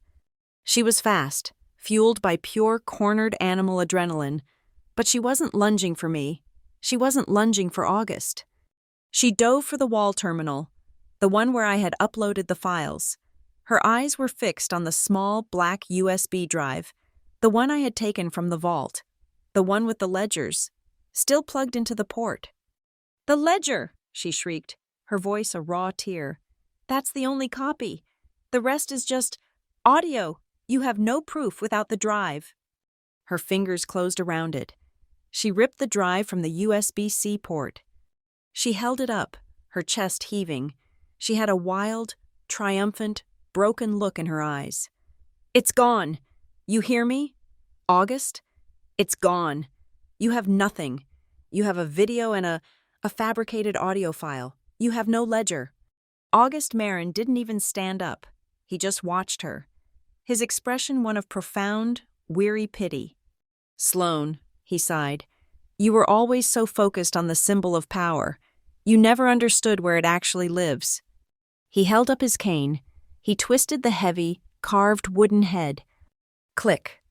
She was fast, fueled by pure cornered animal adrenaline, but she wasn't lunging for me. She wasn't lunging for August. She dove for the wall terminal, the one where I had uploaded the files. Her eyes were fixed on the small black USB drive, the one I had taken from the vault, the one with the ledgers, still plugged into the port. "The ledger!" she shrieked, her voice a raw tear. "That's the only copy. The rest is just audio. You have no proof without the drive." Her fingers closed around it. She ripped the drive from the USB-C port. She held it up, her chest heaving. She had a wild, triumphant, broken look in her eyes. "It's gone. You hear me? August? It's gone. You have nothing. You have a video and a fabricated audio file. You have no ledger." August Marin didn't even stand up. He just watched her, his expression one of profound, weary pity. "Sloan," he sighed, "you were always so focused on the symbol of power. You never understood where it actually lives." He held up his cane. He twisted the heavy, carved wooden head. Click.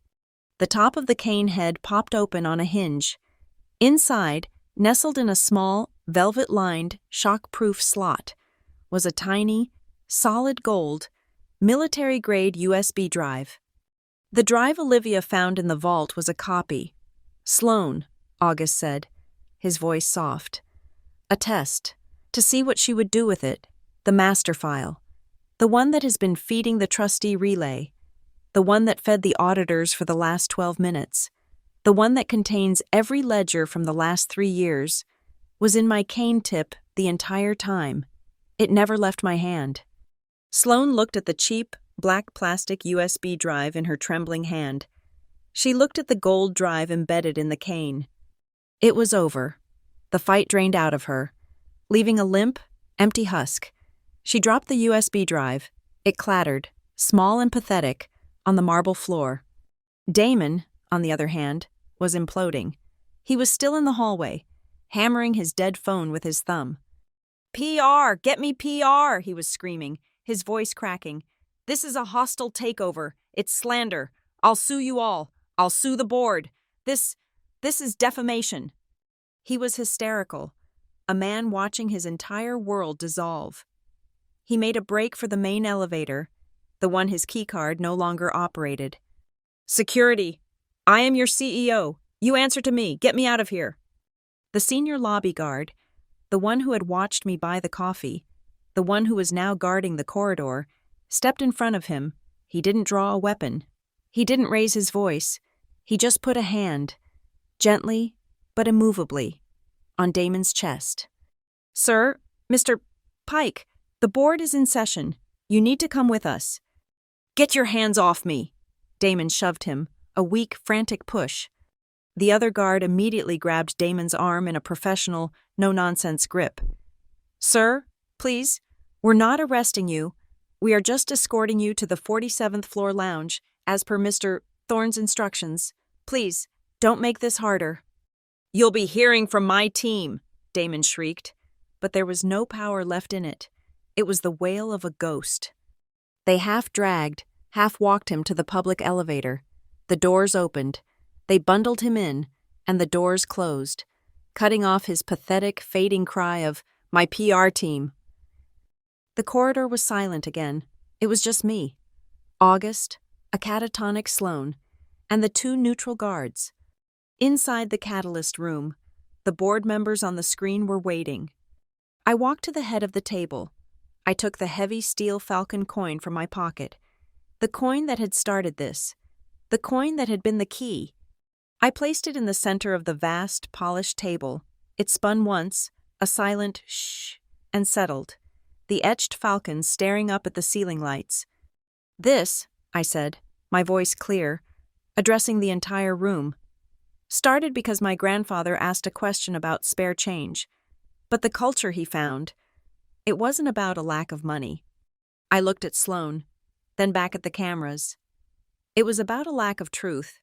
The top of the cane head popped open on a hinge. Inside, nestled in a small, velvet-lined, shock-proof slot, was a tiny, solid gold, military-grade USB drive. The drive Olivia found in the vault was a copy. "Sloan," August said, his voice soft. "A test, to see what she would do with it, the master file, the one that has been feeding the trustee relay, the one that fed the auditors for the last 12 minutes, the one that contains every ledger from the last 3 years, was in my cane tip the entire time. It never left my hand." Sloan looked at the cheap, black plastic USB drive in her trembling hand. She looked at the gold drive embedded in the cane. It was over. The fight drained out of her, leaving a limp, empty husk. She dropped the USB drive. It clattered, small and pathetic, on the marble floor. Damon, on the other hand, was imploding. He was still in the hallway, hammering his dead phone with his thumb. "PR! Get me PR!" he was screaming, his voice cracking. "This is a hostile takeover. It's slander. I'll sue you all. I'll sue the board. This is defamation." He was hysterical, a man watching his entire world dissolve. He made a break for the main elevator, the one his keycard no longer operated. "Security! I am your CEO. You answer to me. Get me out of here." The senior lobby guard, the one who had watched me buy the coffee, the one who was now guarding the corridor, stepped in front of him. He didn't draw a weapon. He didn't raise his voice. He just put a hand, gently but immovably, on Damon's chest. "Sir, Mr. Pike, the board is in session. You need to come with us." Get your hands off me! Damon shoved him, a weak, frantic push. The other guard immediately grabbed Damon's arm in a professional, no-nonsense grip. Sir, please, we're not arresting you. We are just escorting you to the 47th floor lounge, as per Mr. Thorne's instructions. Please, don't make this harder. You'll be hearing from my team, Damon shrieked, but there was no power left in it. It was the wail of a ghost. They half-dragged, half-walked him to the public elevator. The doors opened. They bundled him in, and the doors closed, cutting off his pathetic, fading cry of, "My PR team." The corridor was silent again. It was just me, August, a catatonic Sloane, and the two neutral guards. Inside the catalyst room, the board members on the screen were waiting. I walked to the head of the table. I took the heavy steel Falcon coin from my pocket, the coin that had started this, the coin that had been the key. I placed it in the center of the vast, polished table. It spun once, a silent shh, and settled, the etched falcon staring up at the ceiling lights. This, I said, my voice clear, addressing the entire room, started because my grandfather asked a question about spare change. But the culture he found, it wasn't about a lack of money. I looked at Sloane, then back at the cameras. It was about a lack of truth.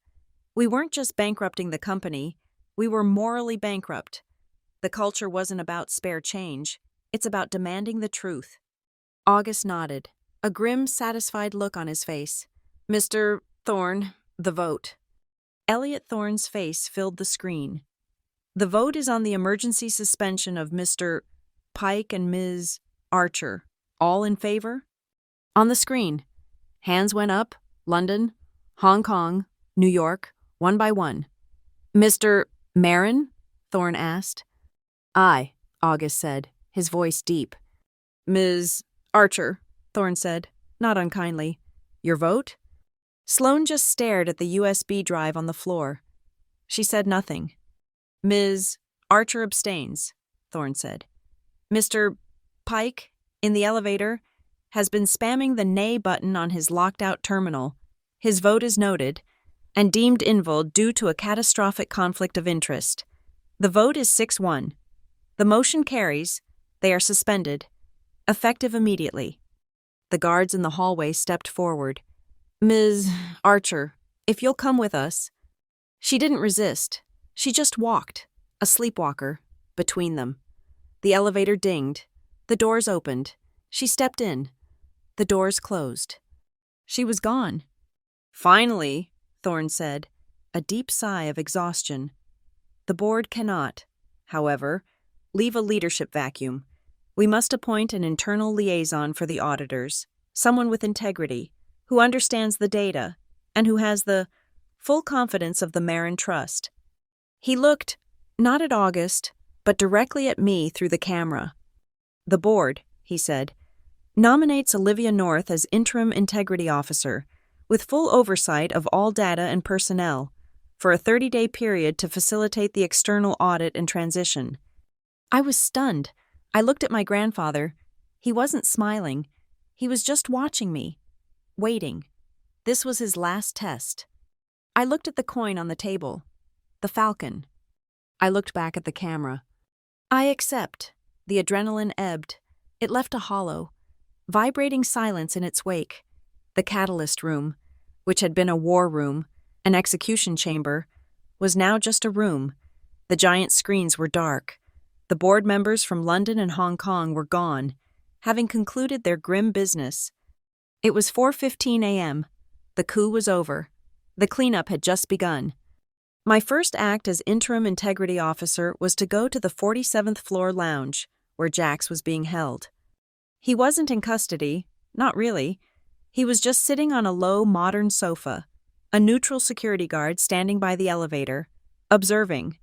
We weren't just bankrupting the company, we were morally bankrupt. The culture wasn't about spare change, it's about demanding the truth. August nodded, a grim, satisfied look on his face. Mr. Thorne, the vote. Elliot Thorne's face filled the screen. The vote is on the emergency suspension of Mr. Pike and Ms. Archer. All in favor? On the screen. Hands went up. London, Hong Kong, New York, one by one. Mr. Marin? Thorne asked. Aye, August said, his voice deep. Ms. Archer, Thorne said, not unkindly. Your vote? Sloane just stared at the USB drive on the floor. She said nothing. Ms. Archer abstains, Thorne said. Mr. Pike, in the elevator, has been spamming the nay button on his locked-out terminal. His vote is noted and deemed invalid due to a catastrophic conflict of interest. The vote is 6-1. The motion carries. They are suspended. Effective immediately. The guards in the hallway stepped forward. Ms. Archer, if you'll come with us. She didn't resist. She just walked, a sleepwalker, between them. The elevator dinged. The doors opened. She stepped in. The doors closed. She was gone. Finally, Thorne said, a deep sigh of exhaustion. The board cannot, however, leave a leadership vacuum. We must appoint an internal liaison for the auditors, someone with integrity, who understands the data, and who has the full confidence of the Marin Trust. He looked, not at August, but directly at me through the camera. The board, he said, nominates Olivia North as interim integrity officer, with full oversight of all data and personnel, for a 30-day period to facilitate the external audit and transition. I was stunned. I looked at my grandfather. He wasn't smiling. He was just watching me, waiting. This was his last test. I looked at the coin on the table, the falcon. I looked back at the camera. I accept. The adrenaline ebbed. It left a hollow, vibrating silence in its wake. The catalyst room, which had been a war room, an execution chamber, was now just a room. The giant screens were dark. The board members from London and Hong Kong were gone, having concluded their grim business. It was 4:15 a.m. The coup was over. The cleanup had just begun. My first act as interim integrity officer was to go to the 47th floor lounge, where Jax was being held. He wasn't in custody, not really. He was just sitting on a low, modern sofa, a neutral security guard standing by the elevator, observing.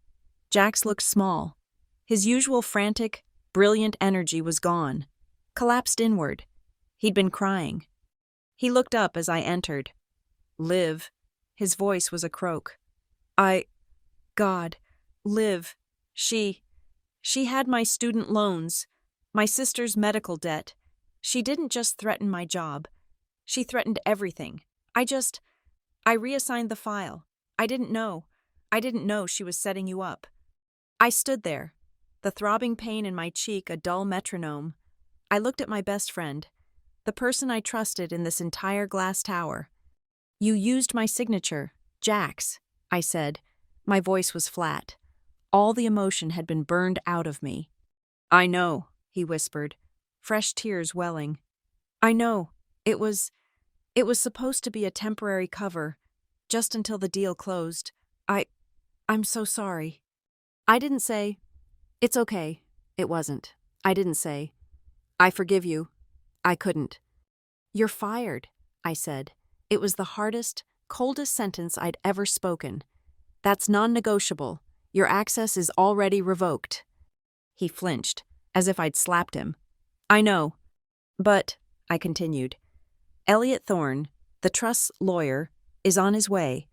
Jax looked small. His usual frantic, brilliant energy was gone, collapsed inward. He'd been crying. He looked up as I entered. Liv. His voice was a croak. God, Liv. She had my student loans, my sister's medical debt. She didn't just threaten my job. She threatened everything. I reassigned the file. I didn't know. I didn't know she was setting you up. I stood there, the throbbing pain in my cheek a dull metronome. I looked at my best friend, the person I trusted in this entire glass tower. You used my signature, Jax, I said. My voice was flat. All the emotion had been burned out of me. I know, he whispered, fresh tears welling. I know. It was supposed to be a temporary cover, just until the deal closed. I'm so sorry. I didn't say, it's okay. It wasn't. I didn't say, I forgive you. I couldn't. You're fired, I said. It was the hardest, coldest sentence I'd ever spoken. That's non-negotiable. Your access is already revoked. He flinched, as if I'd slapped him. I know. But, I continued, Elliot Thorne, the trust's lawyer, is on his way.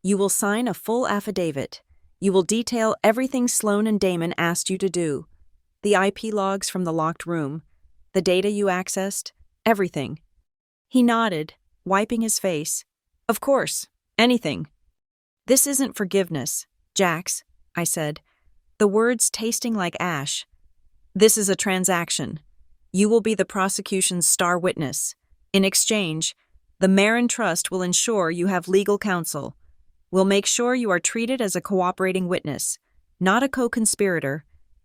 You will sign a full affidavit. You will detail everything Sloan and Damon asked you to do. The IP logs from the locked room, the data you accessed, everything. He nodded, wiping his face. Of course, anything. This isn't forgiveness, Jax, I said, the words tasting like ash. This is a transaction. You will be the prosecution's star witness. In exchange, the Marin Trust will ensure you have legal counsel. We'll make sure you are treated as a cooperating witness, not a co-conspirator.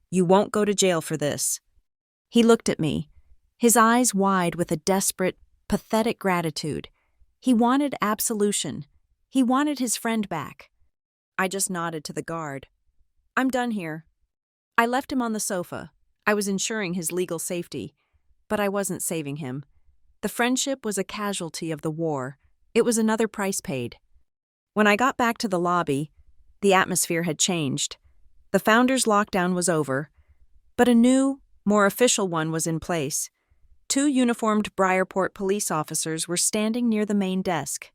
You won't go to jail for this. He looked at me, his eyes wide with a desperate, pathetic gratitude. He wanted absolution. He wanted his friend back. I just nodded to the guard. I'm done here. I left him on the sofa. I was ensuring his legal safety, but I wasn't saving him. The friendship was a casualty of the war. It was another price paid. When I got back to the lobby, the atmosphere had changed. The founders' lockdown was over, but a new, more official one was in place. 2 uniformed Briarport police officers were standing near the main desk.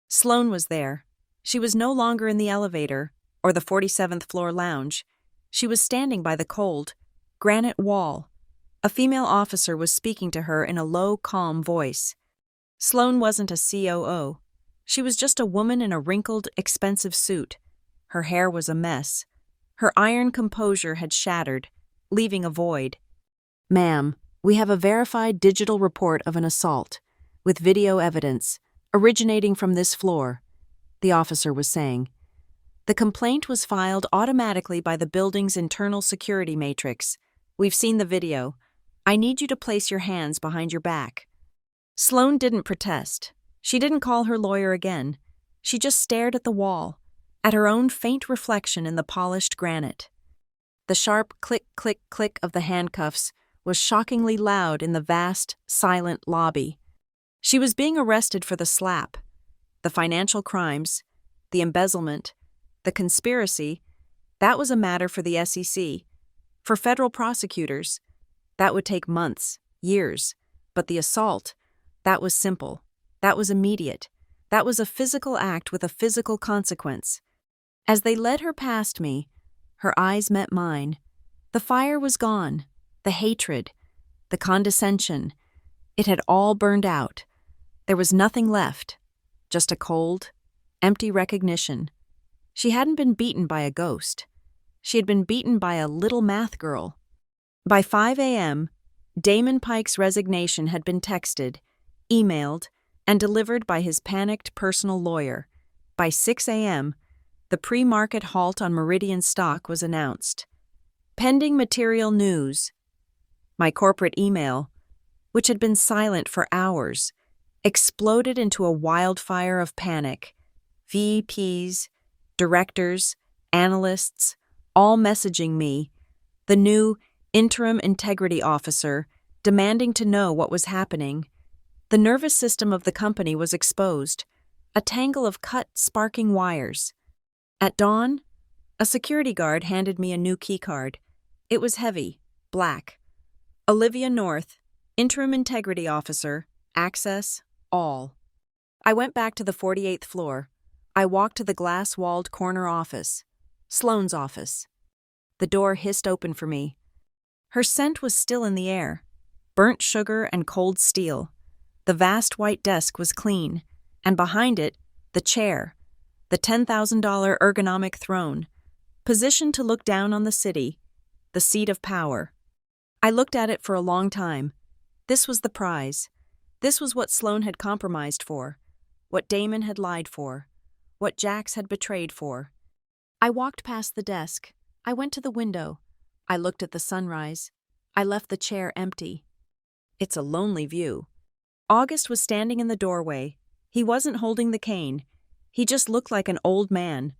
Sloan was there. She was no longer in the elevator or the 47th floor lounge. She was standing by the cold, granite wall. A female officer was speaking to her in a low, calm voice. Sloan wasn't a COO. She was just a woman in a wrinkled, expensive suit. Her hair was a mess. Her iron composure had shattered, leaving a void. Ma'am, we have a verified digital report of an assault, with video evidence, originating from this floor, the officer was saying. The complaint was filed automatically by the building's internal security matrix. We've seen the video. I need you to place your hands behind your back. Sloan didn't protest. She didn't call her lawyer again. She just stared at the wall, at her own faint reflection in the polished granite. The sharp click, click, click of the handcuffs was shockingly loud in the vast, silent lobby. She was being arrested for the slap, the financial crimes, the embezzlement, the conspiracy. That was a matter for the SEC. For federal prosecutors, that would take months, years. But the assault, that was simple. That was immediate. That was a physical act with a physical consequence. As they led her past me, her eyes met mine. The fire was gone, the hatred, the condescension. It had all burned out. There was nothing left, just a cold, empty recognition. She hadn't been beaten by a ghost. She had been beaten by a little math girl. By 5 a.m., Damon Pike's resignation had been texted, emailed, and delivered by his panicked personal lawyer. By 6 a.m., the pre-market halt on Meridian stock was announced. Pending material news. My corporate email, which had been silent for hours, exploded into a wildfire of panic. VPs, directors, analysts, all messaging me, the new interim integrity officer, demanding to know what was happening. The nervous system of the company was exposed, a tangle of cut, sparking wires. At dawn, a security guard handed me a new keycard. It was heavy, black. Olivia North, interim integrity officer, access, all. I went back to the 48th floor. I walked to the glass-walled corner office, Sloane's office. The door hissed open for me. Her scent was still in the air, burnt sugar and cold steel. The vast white desk was clean, and behind it, the chair, the $10,000 ergonomic throne, positioned to look down on the city, the seat of power. I looked at it for a long time. This was the prize. This was what Sloane had compromised for, what Damon had lied for, what Jax had betrayed for. I walked past the desk. I went to the window. I looked at the sunrise. I left the chair empty. It's a lonely view. August was standing in the doorway. He wasn't holding the cane. He just looked like an old man,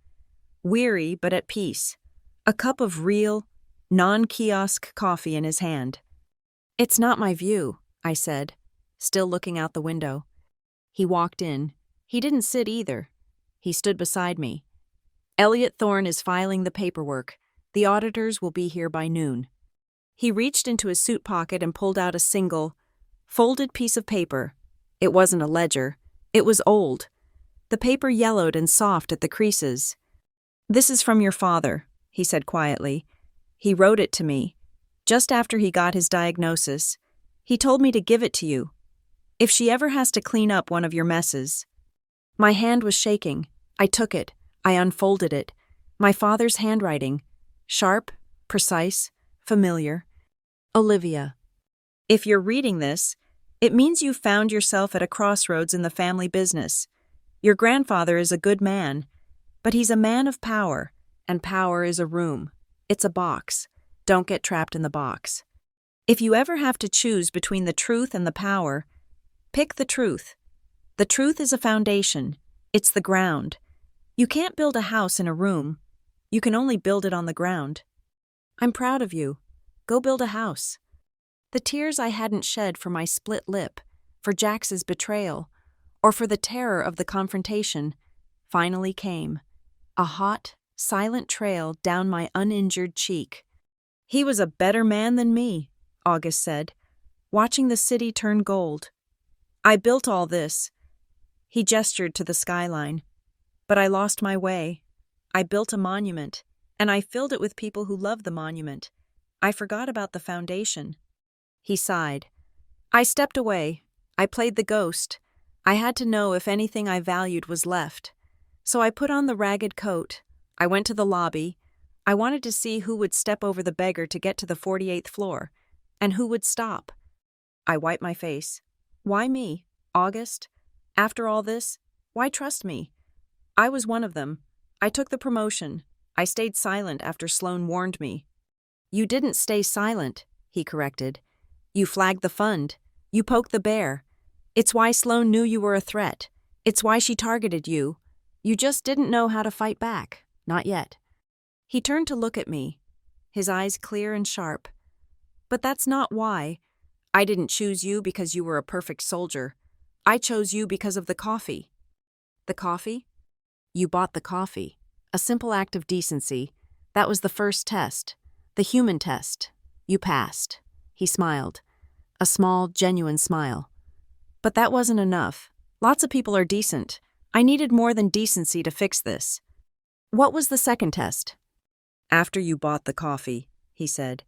weary but at peace, a cup of real, non-kiosk coffee in his hand. "It's not my view," I said, still looking out the window. He walked in. He didn't sit either. He stood beside me. "Elliot Thorne is filing the paperwork. The auditors will be here by noon." He reached into his suit pocket and pulled out a single, folded piece of paper. It wasn't a ledger. It was old. The paper yellowed and soft at the creases. "This is from your father," he said quietly. "He wrote it to me. Just after he got his diagnosis, he told me to give it to you. If she ever has to clean up one of your messes." My hand was shaking. I took it. I unfolded it. My father's handwriting. Sharp, precise, familiar. "Olivia, if you're reading this, it means you found yourself at a crossroads in the family business. Your grandfather is a good man, but he's a man of power, and power is a room. It's a box. Don't get trapped in the box. If you ever have to choose between the truth and the power, pick the truth. The truth is a foundation. It's the ground. You can't build a house in a room. You can only build it on the ground. I'm proud of you. Go build a house." The tears I hadn't shed for my split lip, for Jax's betrayal, or for the terror of the confrontation, finally came. A hot, silent trail down my uninjured cheek. "He was a better man than me," August said, watching the city turn gold. "I built all this." He gestured to the skyline. "But I lost my way. I built a monument, and I filled it with people who loved the monument. I forgot about the foundation." He sighed. "I stepped away. I played the ghost. I had to know if anything I valued was left. So I put on the ragged coat. I went to the lobby. I wanted to see who would step over the beggar to get to the 48th floor, and who would stop." I wiped my face. "Why me, August? After all this, why trust me? I was one of them. I took the promotion. I stayed silent after Sloane warned me." "You didn't stay silent," he corrected. "You flagged the fund. You poked the bear. It's why Sloane knew you were a threat. It's why she targeted you. You just didn't know how to fight back. Not yet." He turned to look at me, his eyes clear and sharp. "But that's not why. I didn't choose you because you were a perfect soldier. I chose you because of the coffee." "The coffee?" "You bought the coffee. A simple act of decency. That was the first test. The human test. You passed." He smiled. A small, genuine smile. "But that wasn't enough. Lots of people are decent. I needed more than decency to fix this." "What was the second test?" "After you bought the coffee," he said.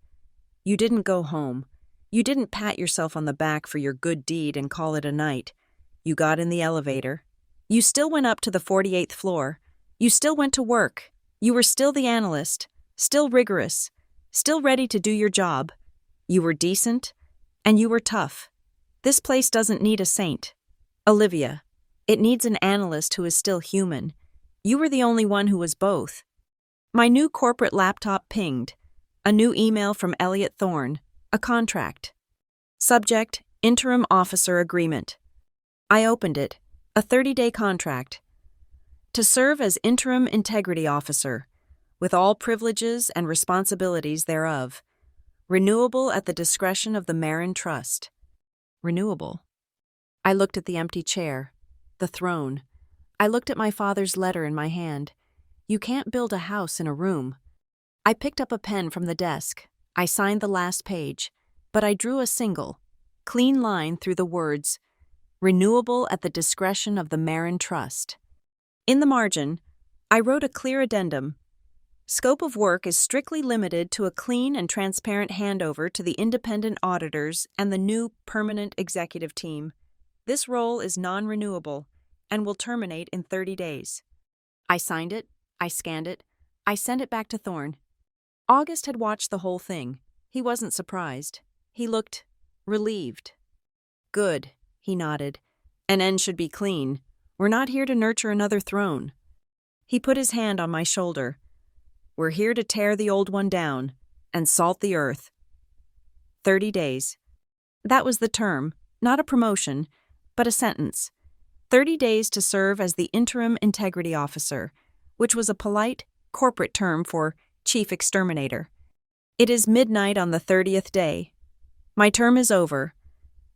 "You didn't go home. You didn't pat yourself on the back for your good deed and call it a night. You got in the elevator. You still went up to the 48th floor. You still went to work. You were still the analyst, still rigorous, still ready to do your job. You were decent, and you were tough. This place doesn't need a saint. Olivia, it needs an analyst who is still human. You were the only one who was both." My new corporate laptop pinged. A new email from Elliot Thorne. A contract. Subject, Interim Officer Agreement. I opened it. A 30-day contract. To serve as Interim Integrity Officer, with all privileges and responsibilities thereof. Renewable at the discretion of the Marin Trust. Renewable. I looked at the empty chair, the throne. I looked at my father's letter in my hand. You can't build a house in a room. I picked up a pen from the desk. I signed the last page, but I drew a single, clean line through the words, renewable at the discretion of the Marin Trust. In the margin, I wrote a clear addendum. Scope of work is strictly limited to a clean and transparent handover to the independent auditors and the new permanent executive team. This role is non-renewable and will terminate in 30 days. I signed it, I scanned it, I sent it back to Thorne. August had watched the whole thing. He wasn't surprised. He looked relieved. Good, he nodded. An end should be clean. We're not here to nurture another throne. He put his hand on my shoulder. We're here to tear the old one down and salt the earth. 30 days. That was the term, not a promotion, but a sentence. 30 days to serve as the interim integrity officer, which was a polite, corporate term for chief exterminator. It is midnight on the 30th day. My term is over.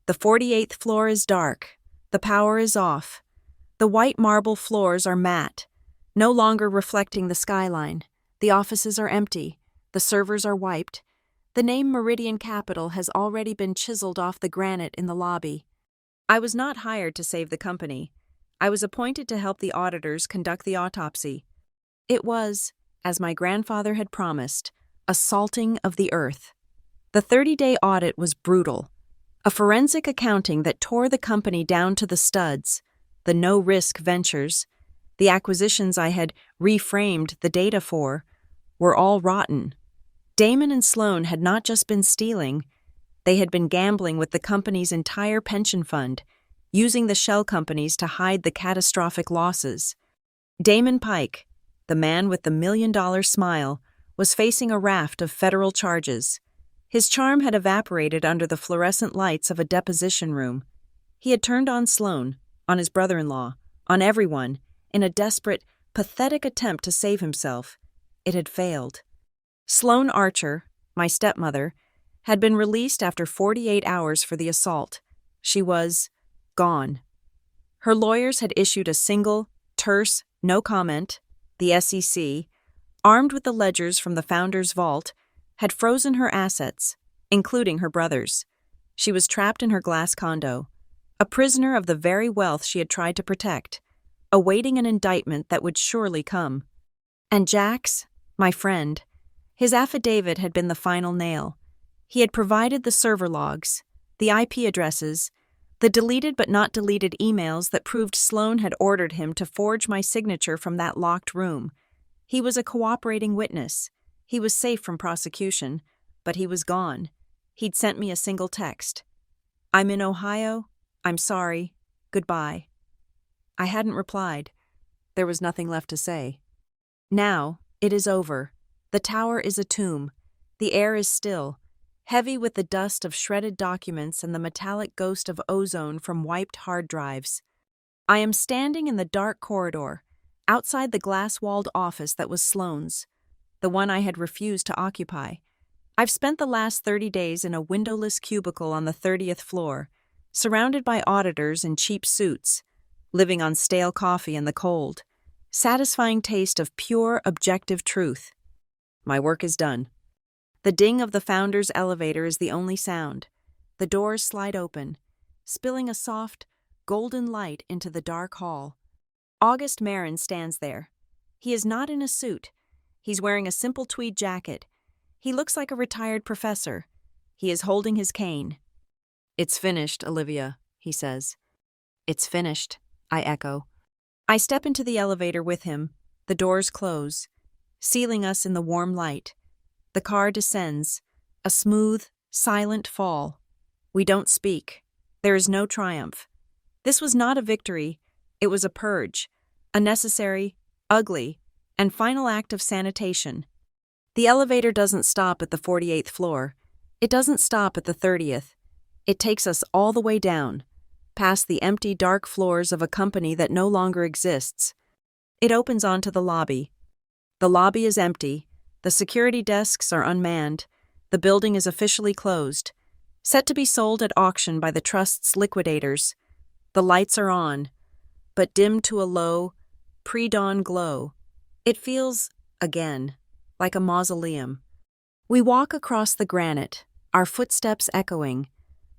The 48th floor is dark. The power is off. The white marble floors are matte, no longer reflecting the skyline. The offices are empty. The servers are wiped. The name Meridian Capital has already been chiseled off the granite in the lobby. I was not hired to save the company. I was appointed to help the auditors conduct the autopsy. It was, as my grandfather had promised, a salting of the earth. The 30-day audit was brutal. A forensic accounting that tore the company down to the studs, the no-risk ventures, the acquisitions I had reframed the data for, were all rotten. Damon and Sloan had not just been stealing, they had been gambling with the company's entire pension fund, using the shell companies to hide the catastrophic losses. Damon Pike, the man with the $1 million smile, was facing a raft of federal charges. His charm had evaporated under the fluorescent lights of a deposition room. He had turned on Sloan, on his brother-in-law, on everyone, in a desperate, pathetic attempt to save himself. It had failed. Sloan Archer, my stepmother, had been released after 48 hours for the assault. She was gone. Her lawyers had issued a single, terse, no comment. The SEC, armed with the ledgers from the founder's vault, had frozen her assets, including her brother's. She was trapped in her glass condo, a prisoner of the very wealth she had tried to protect, awaiting an indictment that would surely come. And Jax, my friend, his affidavit had been the final nail. He had provided the server logs, the IP addresses, the deleted but not deleted emails that proved Sloan had ordered him to forge my signature from that locked room. He was a cooperating witness. He was safe from prosecution, but he was gone. He'd sent me a single text. I'm in Ohio. I'm sorry. Goodbye. I hadn't replied. There was nothing left to say. Now, it is over. The tower is a tomb. The air is still, heavy with the dust of shredded documents and the metallic ghost of ozone from wiped hard drives. I am standing in the dark corridor, outside the glass-walled office that was Sloan's, the one I had refused to occupy. I've spent the last 30 days in a windowless cubicle on the 30th floor, surrounded by auditors in cheap suits, living on stale coffee in the cold, satisfying taste of pure, objective truth. My work is done. The ding of the founder's elevator is the only sound. The doors slide open, spilling a soft, golden light into the dark hall. August Marin stands there. He is not in a suit. He's wearing a simple tweed jacket. He looks like a retired professor. He is holding his cane. It's finished, Olivia, he says. It's finished, I echo. I step into the elevator with him. The doors close, sealing us in the warm light. The car descends, a smooth, silent fall. We don't speak. There is no triumph. This was not a victory. It was a purge, a necessary, ugly, and final act of sanitation. The elevator doesn't stop at the 48th floor. It doesn't stop at the 30th. It takes us all the way down, past the empty, dark floors of a company that no longer exists. It opens onto the lobby. The lobby is empty. The security desks are unmanned. The building is officially closed, set to be sold at auction by the trust's liquidators. The lights are on, but dimmed to a low, pre-dawn glow. It feels, again, like a mausoleum. We walk across the granite, our footsteps echoing.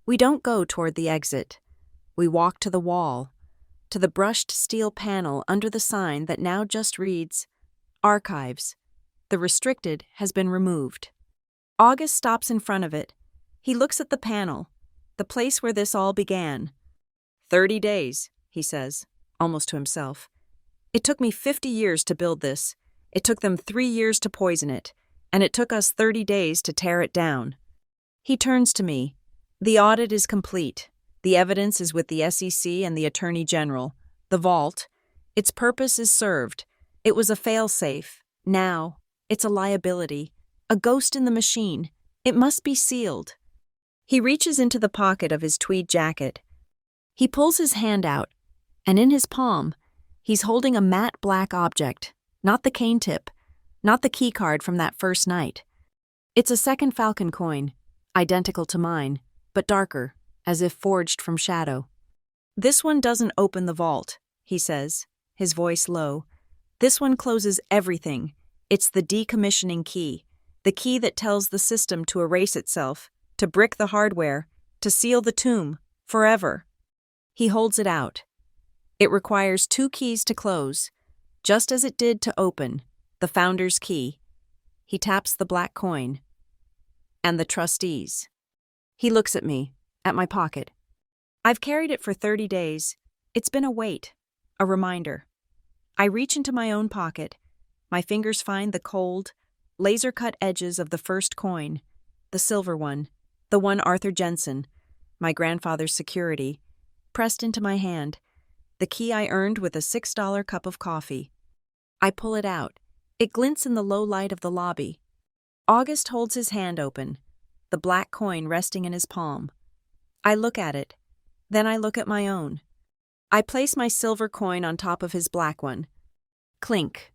We don't go toward the exit. We walk to the wall, to the brushed steel panel under the sign that now just reads, Archives. The restricted has been removed. August stops in front of it. He looks at the panel, the place where this all began. 30 days, he says, almost to himself. It took me 50 years to build this. It took them 3 years to poison it. And it took us 30 days to tear it down. He turns to me. The audit is complete. The evidence is with the SEC and the Attorney General. The vault. Its purpose is served. It was a fail-safe. Now, it's a liability. A ghost in the machine. It must be sealed. He reaches into the pocket of his tweed jacket. He pulls his hand out, and in his palm, he's holding a matte black object, not the cane tip, not the key card from that first night. It's a second Falcon coin, identical to mine, but darker, as if forged from shadow. This one doesn't open the vault, he says, his voice low. This one closes everything. It's the decommissioning key, the key that tells the system to erase itself, to brick the hardware, to seal the tomb, forever. He holds it out. It requires 2 keys to close, just as it did to open, the founder's key. He taps the black coin. And the trustees. He looks at me, at my pocket. I've carried it for 30 days. It's been a weight, a reminder. I reach into my own pocket. My fingers find the cold, laser-cut edges of the first coin, the silver one, the one Arthur Jensen, my grandfather's security, pressed into my hand, the key I earned with a $6 cup of coffee. I pull it out. It glints in the low light of the lobby. August holds his hand open, the black coin resting in his palm. I look at it. Then I look at my own. I place my silver coin on top of his black one. Clink.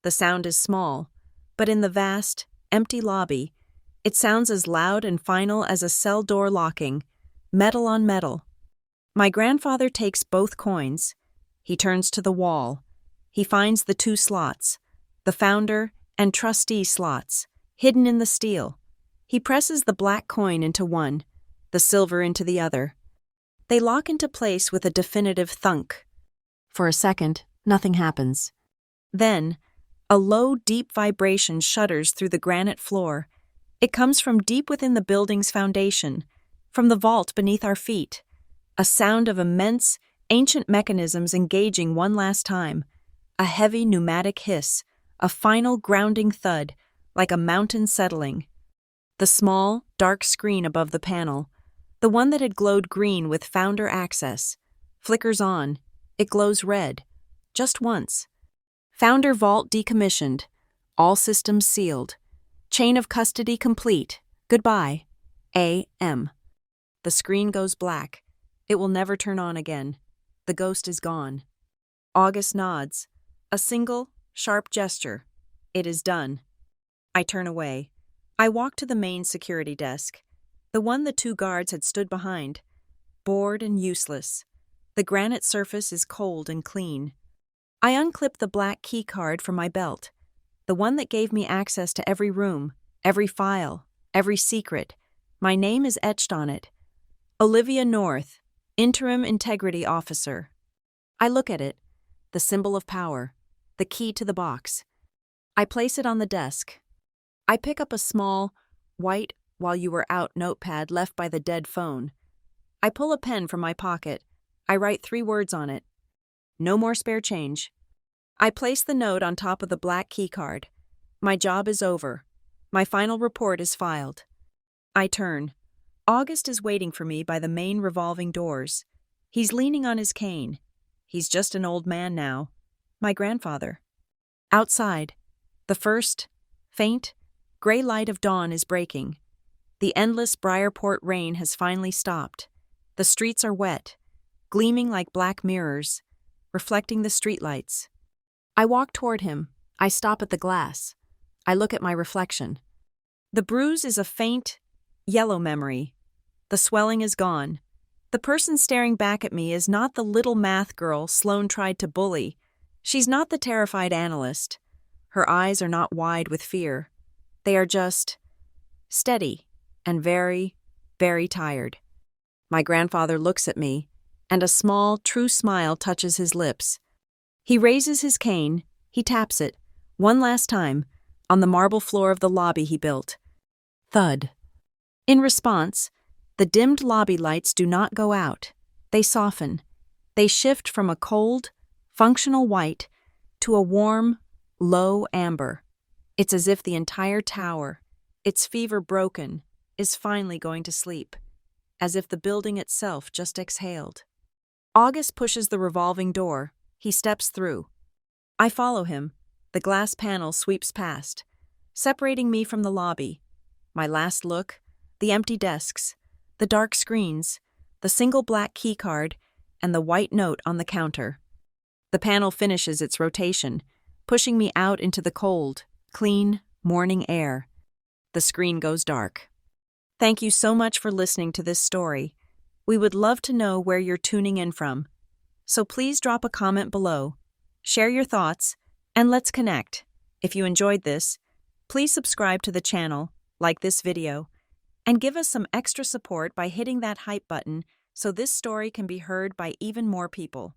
The sound is small, but in the vast, empty lobby, it sounds as loud and final as a cell door locking, metal on metal. My grandfather takes both coins. He turns to the wall. He finds the 2 slots, the founder and trustee slots, hidden in the steel. He presses the black coin into one, the silver into the other. They lock into place with a definitive thunk. For a second, nothing happens. Then, a low, deep vibration shudders through the granite floor. It comes from deep within the building's foundation, from the vault beneath our feet. A sound of immense, ancient mechanisms engaging one last time. A heavy pneumatic hiss, a final grounding thud, like a mountain settling. The small, dark screen above the panel, the one that had glowed green with founder access, flickers on. It glows red. Just once. Founder vault decommissioned. All systems sealed. Chain of custody complete. Goodbye. A.M. The screen goes black. It will never turn on again. The ghost is gone. August nods. A single, sharp gesture. It is done. I turn away. I walk to the main security desk, the one the 2 guards had stood behind. Bored and useless. The granite surface is cold and clean. I unclip the black key card from my belt, the one that gave me access to every room, every file, every secret. My name is etched on it. Olivia North, Interim Integrity Officer. I look at it, the symbol of power, the key to the box. I place it on the desk. I pick up a small, white, while you were out notepad left by the dead phone. I pull a pen from my pocket. I write 3 words on it. No more spare change. I place the note on top of the black key card. My job is over. My final report is filed. I turn. August is waiting for me by the main revolving doors. He's leaning on his cane. He's just an old man now. My grandfather. Outside, the first, faint, gray light of dawn is breaking. The endless Briarport rain has finally stopped. The streets are wet, gleaming like black mirrors, reflecting the streetlights. I walk toward him. I stop at the glass. I look at my reflection. The bruise is a faint, yellow memory. The swelling is gone. The person staring back at me is not the little math girl Sloane tried to bully. She's not the terrified analyst. Her eyes are not wide with fear. They are just steady and very, very tired. My grandfather looks at me, and a small, true smile touches his lips. He raises his cane, he taps it, one last time, on the marble floor of the lobby he built. Thud. In response, the dimmed lobby lights do not go out. They soften. They shift from a cold, functional white to a warm, low amber. It's as if the entire tower, its fever broken, is finally going to sleep, as if the building itself just exhaled. August pushes the revolving door. He steps through. I follow him. The glass panel sweeps past, separating me from the lobby. My last look, the empty desks, the dark screens, the single black keycard, and the white note on the counter. The panel finishes its rotation, pushing me out into the cold, clean, morning air. The screen goes dark. Thank you so much for listening to this story. We would love to know where you're tuning in from. So please drop a comment below, share your thoughts, and let's connect. If you enjoyed this, please subscribe to the channel, like this video, and give us some extra support by hitting that hype button so this story can be heard by even more people.